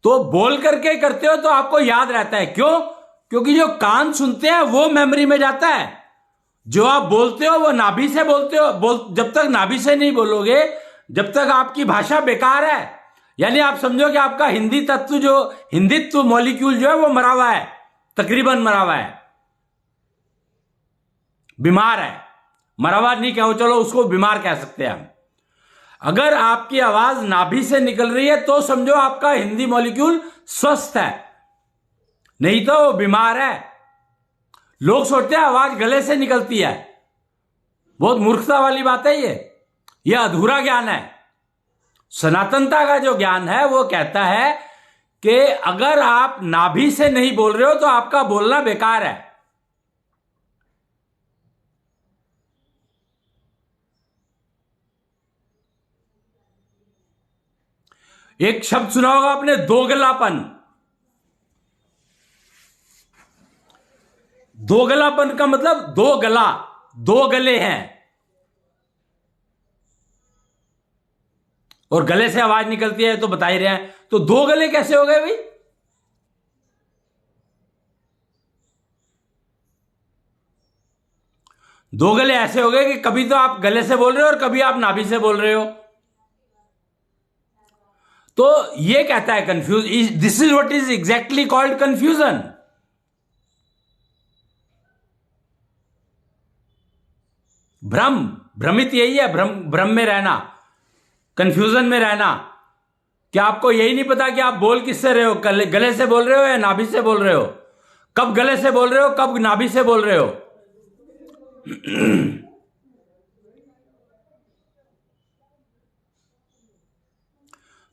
[SPEAKER 1] तो बोल करके करते हो तो आपको याद रहता है। क्यों? क्योंकि जो कान सुनते हैं वो मेमोरी में जाता है। जो आप बोलते हो वो नाभि से बोलते हो। जब तक नाभि से नहीं बोलोगे, जब तक आपकी भाषा बेकार है। यानी आप समझो कि आपका हिंदी तत्व, जो हिंदित्व मॉलिक्यूल जो है वो मरा हुआ है, तकरीबन मरा हुआ है, बीमार है। मरा हुआ नहीं कहो, चलो उसको बीमार कह सकते हैं हम। अगर आपकी आवाज नाभि से निकल रही है तो समझो आपका हिंदी मॉलिक्यूल स्वस्थ है, नहीं तो वो बीमार है। लोग सोचते हैं आवाज गले से निकलती है, बहुत मूर्खता वाली बात है ये अधूरा ज्ञान है। सनातनता का जो ज्ञान है वो कहता है कि अगर आप नाभि से नहीं बोल रहे हो तो आपका बोलना बेकार है। एक शब्द सुना होगा आपने, दोगलापन। दोगलापन का मतलब दो गला, दो गले हैं और गले से आवाज निकलती है, तो बता ही रहे हैं। तो दो गले कैसे हो गए भाई? दो गले ऐसे हो गए कि कभी तो आप गले से बोल रहे हो और कभी आप नाभि से बोल रहे हो। तो ये कहता है confuse, this is what is exactly called confusion. भ्रम, भ्रमित यही है, भ्रम में रहना, कंफ्यूजन में रहना। क्या आपको यही नहीं पता कि आप बोल किससे रहे हो? गले से बोल रहे हो या नाभि से बोल रहे हो? कब गले से बोल रहे हो, कब नाभि से बोल रहे हो?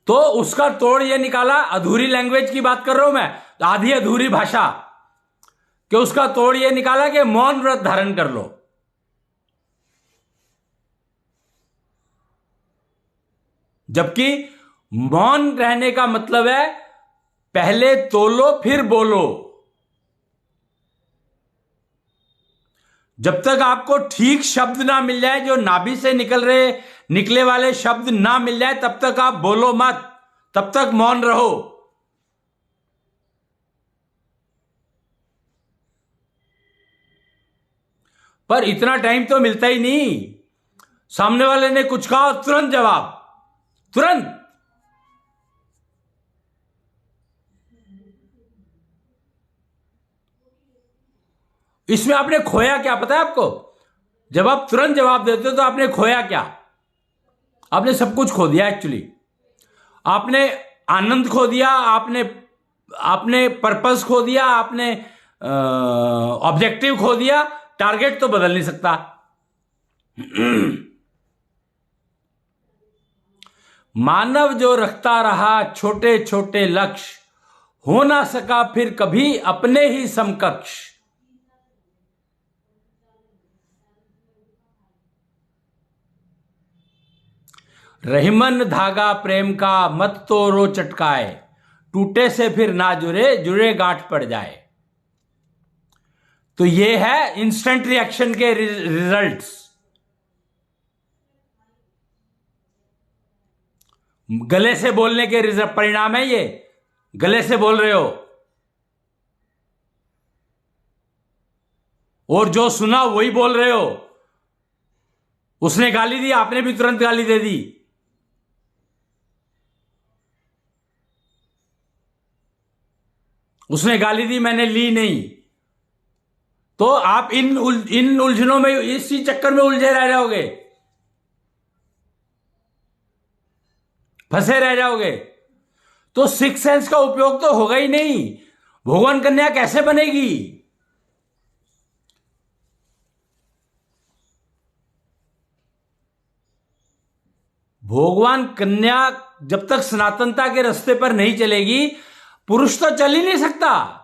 [SPEAKER 1] तो उसका तोड़ ये निकाला, अधूरी लैंग्वेज की बात कर रहा हूं मैं, आधी अधूरी भाषा, कि उसका तोड़ ये निकाला कि मौन व्रत धारण कर लो। जबकि मौन रहने का मतलब है पहले तोलो फिर बोलो। जब तक आपको ठीक शब्द ना मिल जाए, जो नाभि से निकले वाले शब्द ना मिल जाए, तब तक आप बोलो मत, तब तक मौन रहो। पर इतना टाइम तो मिलता ही नहीं। सामने वाले ने कुछ कहा, तुरंत जवाब, तुरंत। इसमें आपने खोया क्या पता है आपको? जब आप तुरंत जवाब देते हो तो आपने खोया क्या? आपने सब कुछ खो दिया एक्चुअली। आपने आनंद खो दिया, आपने पर्पस खो दिया, आपने ऑब्जेक्टिव खो दिया। टारगेट तो बदल नहीं सकता। मानव जो रखता रहा छोटे छोटे लक्ष्य, हो ना सका फिर कभी अपने ही समकक्ष। रहीमन धागा प्रेम का मत तोड़ो चटकाए, टूटे से फिर ना जुड़े, जुड़े गांठ पड़ जाए। तो ये है इंस्टेंट रिएक्शन के रिजल्ट्स। गले से बोलने के परिणाम है ये। गले से बोल रहे हो और जो सुना वही बोल रहे हो। उसने गाली दी, आपने भी तुरंत गाली दे दी। उसने गाली दी, मैंने ली नहीं। तो आप इन उलझनों में, इसी चक्कर में उलझे रह जाओगे, फंसे रह जाओगे। तो सिक्स सेंस का उपयोग तो होगा ही नहीं। भगवान कन्या कैसे बनेगी? भगवान कन्या जब तक सनातनता के रास्ते पर नहीं चलेगी, पुरुष तो चल ही नहीं सकता।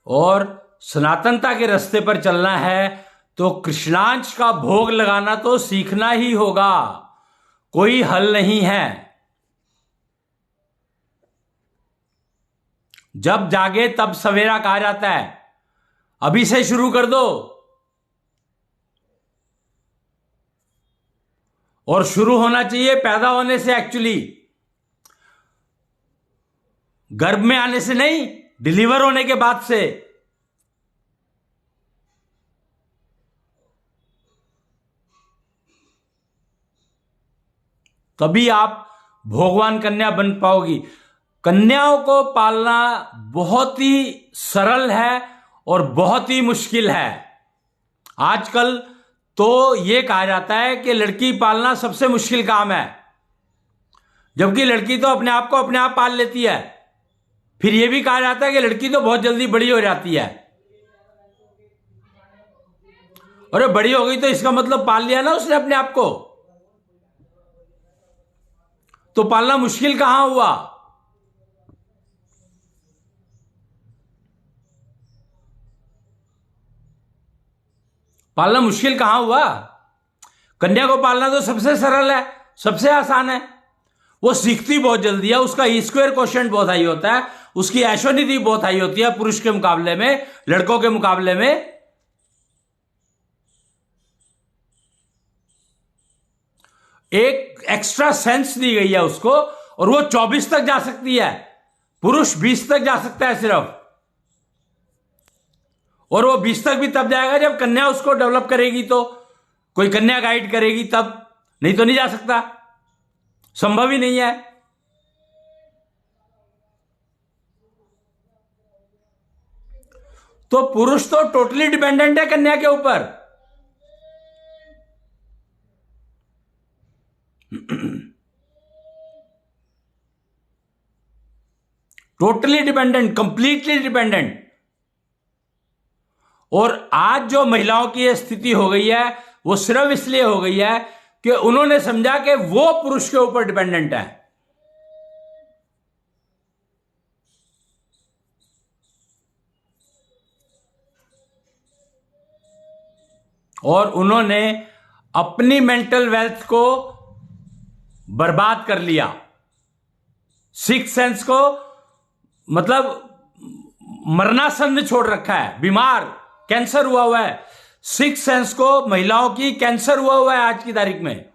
[SPEAKER 1] और सनातनता के रास्ते पर चलना है तो कृष्णांश का भोग लगाना तो सीखना ही होगा, कोई हल नहीं है। जब जागे तब सवेरा कहा जाता है, अभी से शुरू कर दो। और शुरू होना चाहिए पैदा होने से, एक्चुअली गर्भ में आने से नहीं, डिलीवर होने के बाद से। तभी आप भगवान कन्या बन पाओगी। कन्याओं को पालना बहुत ही सरल है और बहुत ही मुश्किल है। आजकल तो यह कहा जाता है कि लड़की पालना सबसे मुश्किल काम है, जबकि लड़की तो अपने आप को अपने आप पाल लेती है। फिर यह भी कहा जाता है कि लड़की तो बहुत जल्दी बड़ी हो जाती है। अरे बड़ी हो गई तो इसका मतलब पाल लिया ना उसने अपने आप को, तो पालना मुश्किल कहां हुआ। पालना मुश्किल कहां हुआ। कन्या को पालना तो सबसे सरल है, सबसे आसान है। वो सीखती बहुत जल्दी है, उसका स्क्वायर क्वोशिएंट बहुत हाई होता है, उसकी ऐशोनिधि बहुत हाई होती है पुरुष के मुकाबले में, लड़कों के मुकाबले में। एक एक्स्ट्रा सेंस दी गई है उसको, और वो 24 तक जा सकती है, पुरुष 20 तक जा सकता है सिर्फ। और वो 20 तक भी तब जाएगा जब कन्या उसको डेवलप करेगी, तो कोई कन्या गाइड करेगी तब, नहीं तो नहीं जा सकता, संभव ही नहीं है। तो पुरुष तो टोटली डिपेंडेंट है कन्या के ऊपर। Totally dependent, completely dependent. और आज जो महिलाओं की यह स्थिति हो गई है, वो सिर्फ इसलिए हो गई है कि उन्होंने समझा कि वो पुरुष के ऊपर डिपेंडेंट है। और उन्होंने अपनी मेंटल वेल्थ को बर्बाद कर लिया, सिक्स सेंस को, मतलब मरणासन्न छोड़ रखा है, बीमार, कैंसर हुआ है। सिक्स सेंस को महिलाओं की कैंसर हुआ है आज की तारीख में,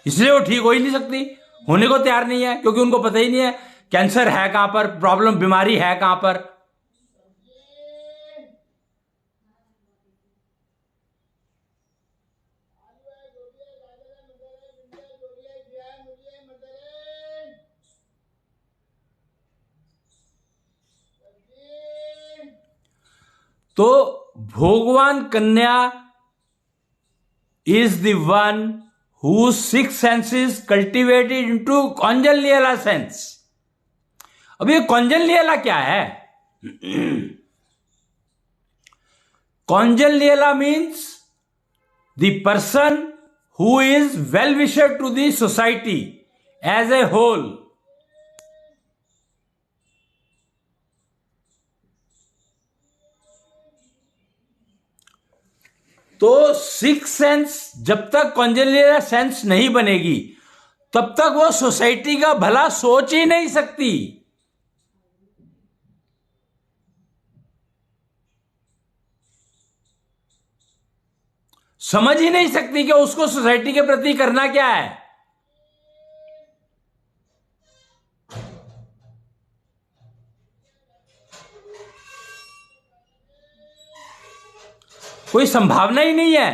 [SPEAKER 1] इसलिए वो ठीक हो ही नहीं सकती, होने को तैयार नहीं है, क्योंकि उनको पता ही नहीं है कैंसर है कहां पर, प्रॉब्लम, बीमारी है कहां पर। तो भगवान कन्या is the one whose six senses cultivated into कॉन्जनलियला सेंस। अब ये कॉन्जनलियला क्या है? कॉन्जनलियला means the person who is well wisher to the society as a whole। तो सिक्स सेंस जब तक कॉन्जनलियला सेंस नहीं बनेगी, तब तक वो सोसाइटी का भला सोच ही नहीं सकती। समझ ही नहीं सकती कि उसको सोसाइटी के प्रति करना क्या है। कोई संभावना ही नहीं है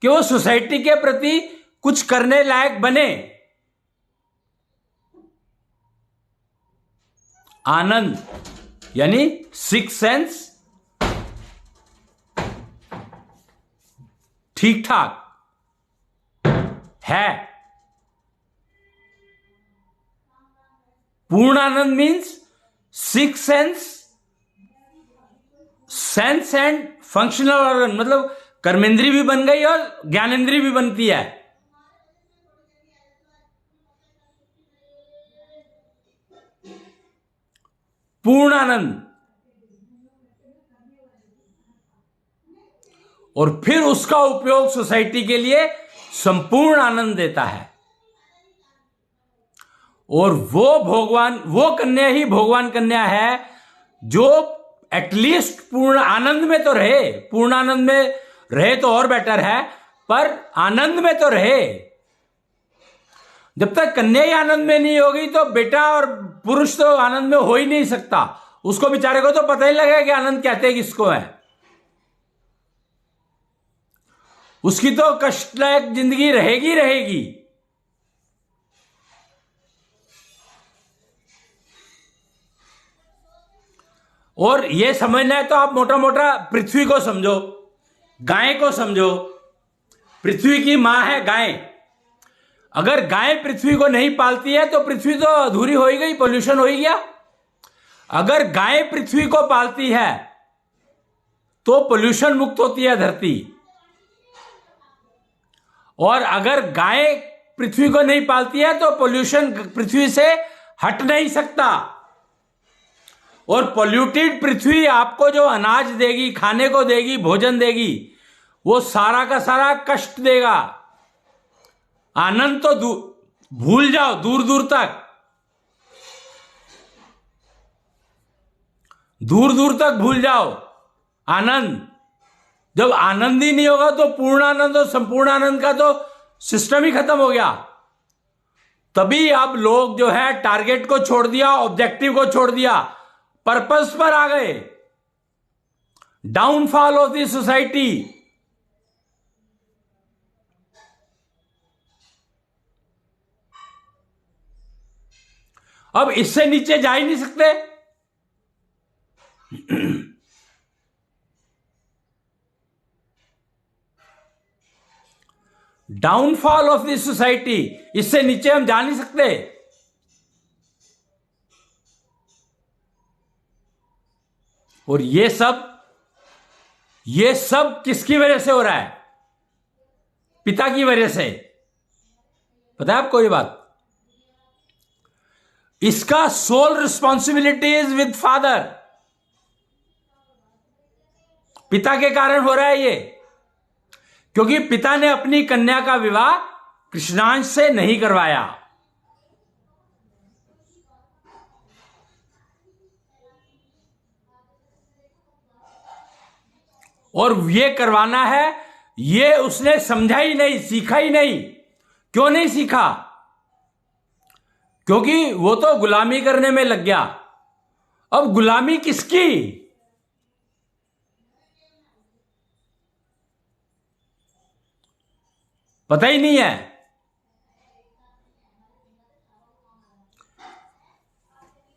[SPEAKER 1] कि वो सोसाइटी के प्रति कुछ करने लायक बने। आनंद यानी सिक्स सेंस ठीक ठाक है। पूर्ण आनंद means six sense and functional organ, मतलब कर्मेंद्री भी बन गई और ज्ञानेंद्री भी बनती है। पूर्ण आनंद, और फिर उसका उपयोग सोसाइटी के लिए संपूर्ण आनंद देता है। और वो कन्या ही भगवान कन्या है जो एटलीस्ट पूर्ण आनंद में तो रहे। पूर्ण आनंद में रहे तो और बेटर है, पर आनंद में तो रहे। जब तक कन्या ही आनंद में नहीं होगी तो बेटा और पुरुष तो आनंद में हो ही नहीं सकता। उसको बेचारे को तो पता ही लगेगा कि आनंद कहते किसको है। उसकी तो कष्टदायक जिंदगी रहेगी रहेगी। और यह समझना है तो आप मोटा मोटा पृथ्वी को समझो, गाय को समझो। पृथ्वी की मां है गाय। अगर गाय पृथ्वी को नहीं पालती है तो पृथ्वी तो अधूरी हो ही गई, पोल्यूशन हो ही गया। अगर गाय पृथ्वी को पालती है तो पोल्यूशन मुक्त होती है धरती। और अगर गाय पृथ्वी को नहीं पालती है तो पोल्यूशन पृथ्वी से हट नहीं सकता। और पोल्यूटेड पृथ्वी आपको जो अनाज देगी, खाने को देगी, भोजन देगी, वो सारा का सारा कष्ट देगा। आनंद तो भूल जाओ, दूर दूर तक, दूर दूर तक भूल जाओ आनंद। जब आनंद ही नहीं होगा तो पूर्ण आनंद और संपूर्ण आनंद का तो सिस्टम ही खत्म हो गया। तभी अब लोग जो है टारगेट को छोड़ दिया, ऑब्जेक्टिव को छोड़ दिया, पर्पस पर आ गए। Downfall of the society. अब इससे नीचे जा ही नहीं सकते। डाउनफॉल ऑफ द सोसाइटी, इससे नीचे हम जा नहीं सकते। और ये सब किसकी वजह से हो रहा है? पिता की वजह से। पता है आपको ये बात? इसका sole responsibility is with father. पिता के कारण हो रहा है ये, क्योंकि पिता ने अपनी कन्या का विवाह कृष्णांश से नहीं करवाया। और ये करवाना है, ये उसने समझा ही नहीं, सीखा ही नहीं। क्यों नहीं सीखा? क्योंकि वो तो गुलामी करने में लग गया। अब गुलामी किसकी? पता ही नहीं है।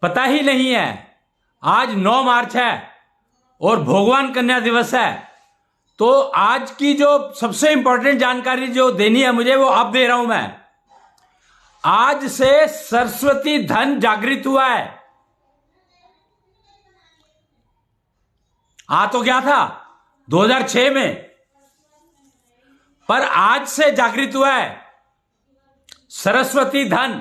[SPEAKER 1] पता ही नहीं है। आज 9 मार्च है और भगवान कन्या दिवस है। तो आज की जो सबसे इंपॉर्टेंट जानकारी जो देनी है मुझे, वो अब दे रहा हूं मैं। आज से सरस्वती धन जागृत हुआ है। आ तो क्या था 2006 में, पर आज से जागृत हुआ है सरस्वती धन।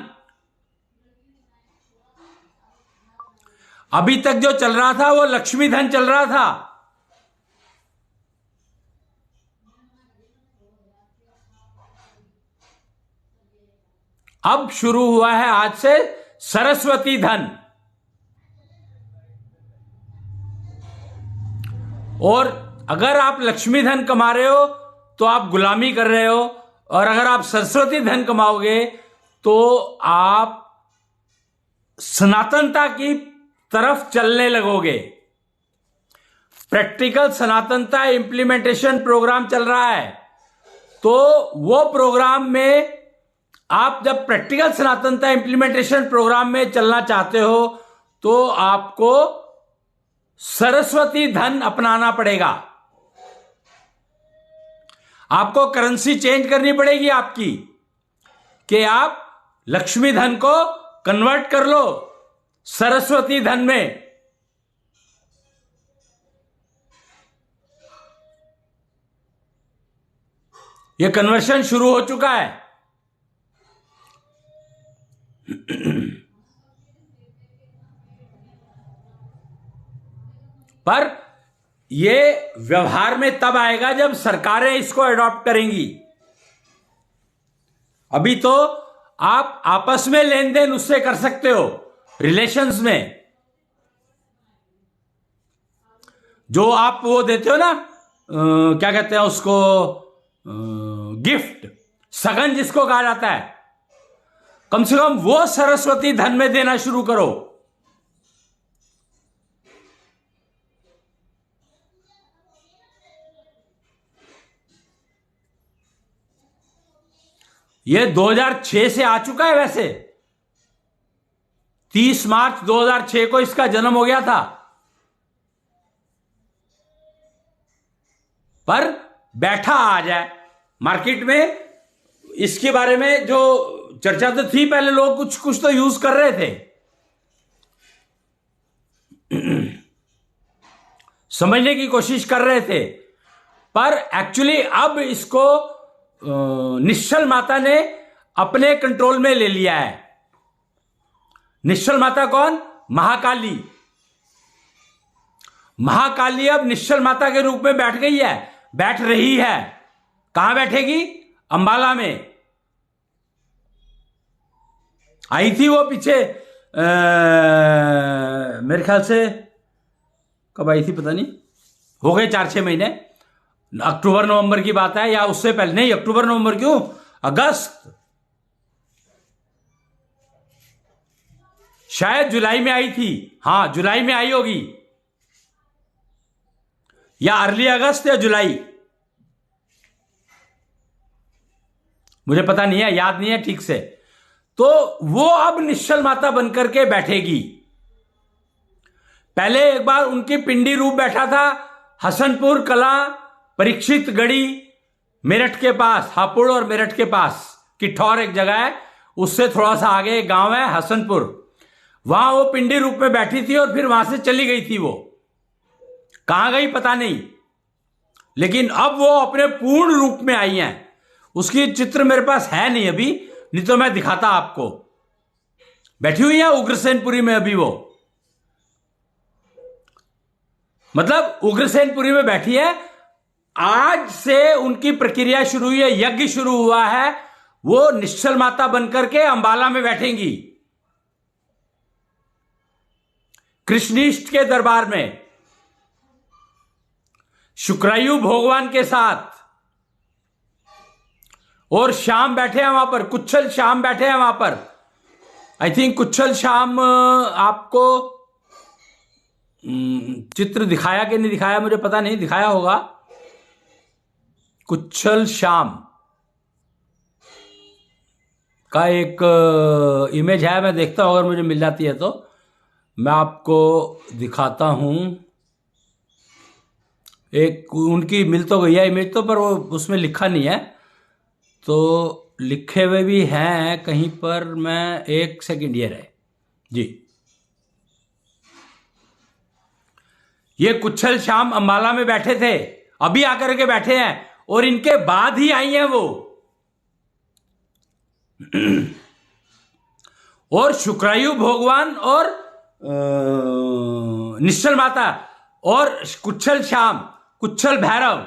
[SPEAKER 1] अभी तक जो चल रहा था वो लक्ष्मी धन चल रहा था। अब शुरू हुआ है आज से सरस्वती धन। और अगर आप लक्ष्मी धन कमा रहे हो तो आप गुलामी कर रहे हो, और अगर आप सरस्वती धन कमाओगे तो आप सनातनता की तरफ चलने लगोगे। प्रैक्टिकल सनातनता इंप्लीमेंटेशन प्रोग्राम चल रहा है। तो वो प्रोग्राम में आप जब प्रैक्टिकल सनातनता इंप्लीमेंटेशन प्रोग्राम में चलना चाहते हो तो आपको सरस्वती धन अपनाना पड़ेगा। आपको करेंसी चेंज करनी पड़ेगी आपकी, कि आप लक्ष्मी धन को कन्वर्ट कर लो सरस्वती धन में। यह कन्वर्शन शुरू हो चुका है। पर यह व्यवहार में तब आएगा जब सरकारें इसको अडॉप्ट करेंगी। अभी तो आप आपस में लेन देन उससे कर सकते हो, रिलेशंस में जो आप वो देते हो ना, क्या कहते हैं उसको, गिफ्ट, सगन जिसको कहा जाता है, कम से कम वो सरस्वती धन में देना शुरू करो। ये 2006 से आ चुका है। वैसे 30 मार्च 2006 को इसका जन्म हो गया था, पर बैठा आ जाए मार्केट में। इसके बारे में जो चर्चा तो थी, पहले लोग कुछ कुछ तो यूज कर रहे थे, समझने की कोशिश कर रहे थे, पर एक्चुअली अब इसको निश्चल माता ने अपने कंट्रोल में ले लिया है। निश्चल माता कौन? महाकाली। महाकाली अब निश्चल माता के रूप में बैठ गई है, बैठ रही है। कहां बैठेगी? अंबाला में। आई थी वो पीछे, मेरे ख्याल से कब आई थी पता नहीं, हो गए 4-6 महीने, अक्टूबर नवंबर की बात है, या उससे पहले। नहीं, अक्टूबर नवंबर क्यों, अगस्त, शायद जुलाई में आई थी। हां, जुलाई में आई होगी, या अर्ली अगस्त या जुलाई, मुझे पता नहीं है, याद नहीं है ठीक से। तो वो अब निश्चल माता बनकर के बैठेगी। पहले एक बार उनकी पिंडी रूप बैठा था हसनपुर कला, परीक्षित गढ़ी, मेरठ के पास, हापुड़ और मेरठ के पास किठौर एक जगह है, उससे थोड़ा सा आगे एक गांव है हसनपुर, वहां वो पिंडी रूप में बैठी थी और फिर वहां से चली गई थी। वो कहां गई पता नहीं, लेकिन अब वो अपने पूर्ण रूप में आई हैं। उसकी चित्र मेरे पास है नहीं अभी, नहीं तो मैं दिखाता आपको। बैठी हुई है उग्रसेनपुरी में अभी वो, मतलब उग्रसेनपुरी में बैठी है। आज से उनकी प्रक्रिया शुरू हुई है, यज्ञ शुरू हुआ है। वो निश्चल माता बनकर के अंबाला में बैठेंगी, कृष्णिष्ठ के दरबार में, शुक्रायु भगवान के साथ। और शाम बैठे हैं वहां पर, कुच्छल शाम बैठे हैं वहां पर। आई थिंक कुच्छल शाम आपको चित्र दिखाया कि नहीं दिखाया मुझे पता नहीं, दिखाया होगा। कुच्छल शाम का एक इमेज है, मैं देखता हूं, अगर मुझे मिल जाती है तो मैं आपको दिखाता हूं। एक उनकी मिल तो गई है इमेज तो, पर वो उसमें लिखा नहीं है, तो लिखे हुए भी हैं कहीं पर। मैं एक सेकंड, ये रहे जी, ये कुच्छल श्याम अंबाला में बैठे थे, अभी आकर के बैठे हैं, और इनके बाद ही आई हैं वो। और शुक्रायु भगवान और निश्चल माता और कुच्छल श्याम, कुच्छल भैरव,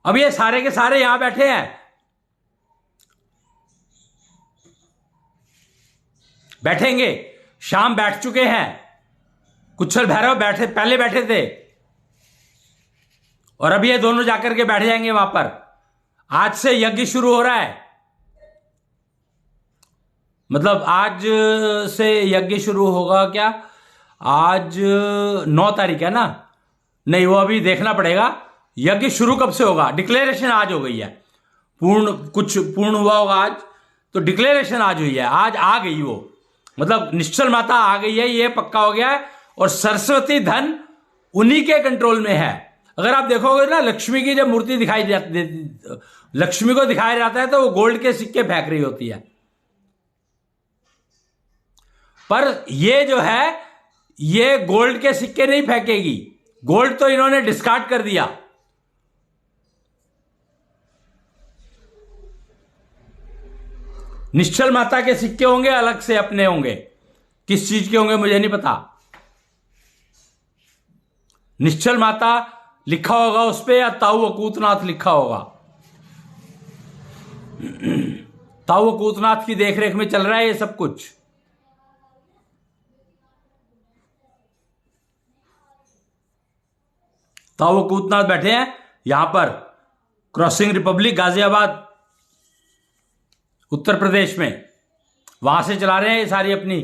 [SPEAKER 1] अब ये सारे के सारे यहां बैठे हैं, बैठेंगे। शाम बैठ चुके हैं, कुच्छल भैरव बैठे, पहले बैठे थे, और अब ये दोनों जाकर के बैठ जाएंगे वहां पर। आज से यज्ञ शुरू हो रहा है, मतलब आज से यज्ञ शुरू होगा क्या? आज 9 तारीख है ना? नहीं, वो अभी देखना पड़ेगा यज्ञ शुरू कब से होगा। डिक्लेरेशन आज हो गई है, कुछ पूर्ण हुआ होगा आज, तो डिक्लेरेशन आज हुई है, आज आ गई वो, मतलब निश्चल माता आ गई है, ये पक्का हो गया है। और सरस्वती धन उन्हीं के कंट्रोल में है। अगर आप देखोगे ना, लक्ष्मी की जब मूर्ति दिखाई जाती, लक्ष्मी को दिखाया जाता है तो वो गोल्ड के सिक्के फेंक रही होती है, पर ये जो है ये गोल्ड के सिक्के नहीं फेंकेगी। गोल्ड तो इन्होंने डिस्कार्ड कर दिया। निश्चल माता के सिक्के होंगे अलग से, अपने होंगे, किस चीज के होंगे मुझे नहीं पता। निश्चल माता लिखा होगा उस पे या ताऊ अकूतनाथ लिखा होगा। ताऊ अकूतनाथ की देखरेख में चल रहा है ये सब कुछ। ताऊ अकूतनाथ बैठे हैं यहां पर क्रॉसिंग रिपब्लिक गाजियाबाद उत्तर प्रदेश में, वहां से चला रहे हैं ये सारी अपनी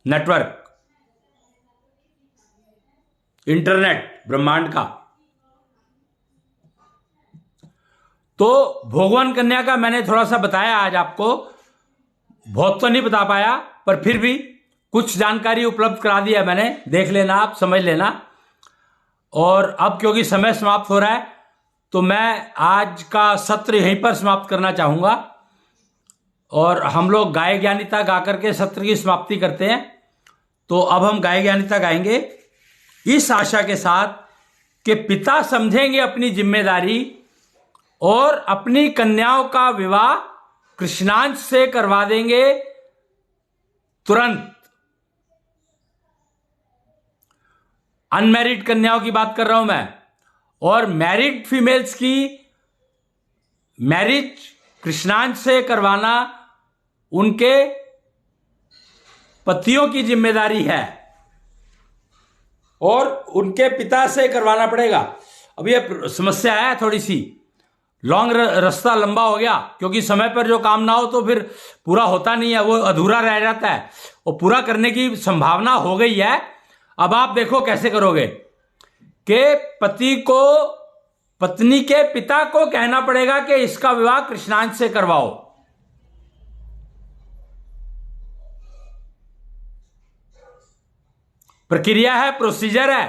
[SPEAKER 1] नेटवर्क, इंटरनेट ब्रह्मांड का। तो भगवान कन्या का मैंने थोड़ा सा बताया आज आपको, बहुत तो नहीं बता पाया पर फिर भी कुछ जानकारी उपलब्ध करा दिया मैंने, देख लेना आप, समझ लेना। और अब क्योंकि समय समाप्त हो रहा है तो मैं आज का सत्र यहीं पर समाप्त करना चाहूंगा और हम लोग गाय ज्ञानिता गा करके सत्र की समाप्ति करते हैं। तो अब हम गाय ज्ञानिता गाएंगे इस आशा के साथ कि पिता समझेंगे अपनी जिम्मेदारी और अपनी कन्याओं का विवाह कृष्णांश से करवा देंगे तुरंत। अनमैरिड कन्याओं की बात कर रहा हूं मैं, और मैरिड फीमेल्स की मैरिज कृष्णांश से करवाना उनके पतियों की जिम्मेदारी है और उनके पिता से करवाना पड़ेगा। अब ये समस्या है थोड़ी सी, लॉन्ग रास्ता लंबा हो गया, क्योंकि समय पर जो काम ना हो तो फिर पूरा होता नहीं है, वो अधूरा रह जाता है, और पूरा करने की संभावना हो गई है। अब आप देखो कैसे करोगे कि पति को पत्नी के पिता को कहना पड़ेगा कि इसका विवाह कृष्णांश से करवाओ। प्रक्रिया है, प्रोसीजर है।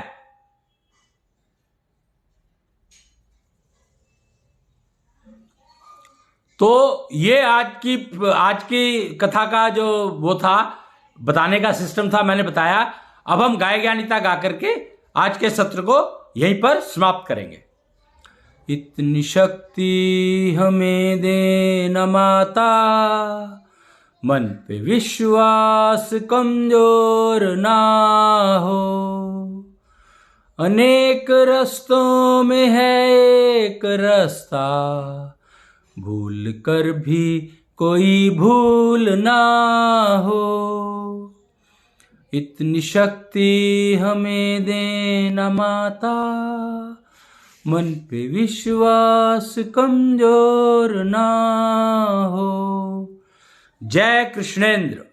[SPEAKER 1] तो ये आज की कथा का जो वो था, बताने का सिस्टम था, मैंने बताया। अब हम गाय ज्ञानिता गा करके आज के सत्र को यहीं पर समाप्त करेंगे। इतनी शक्ति हमें दे न माता, मन पे विश्वास कमजोर ना हो, अनेक रास्तों में है एक रास्ता, भूल कर भी कोई भूल ना हो। इतनी शक्ति हमें दे न माता, मन पे विश्वास कमजोर ना हो। जय कृष्णेंद्र।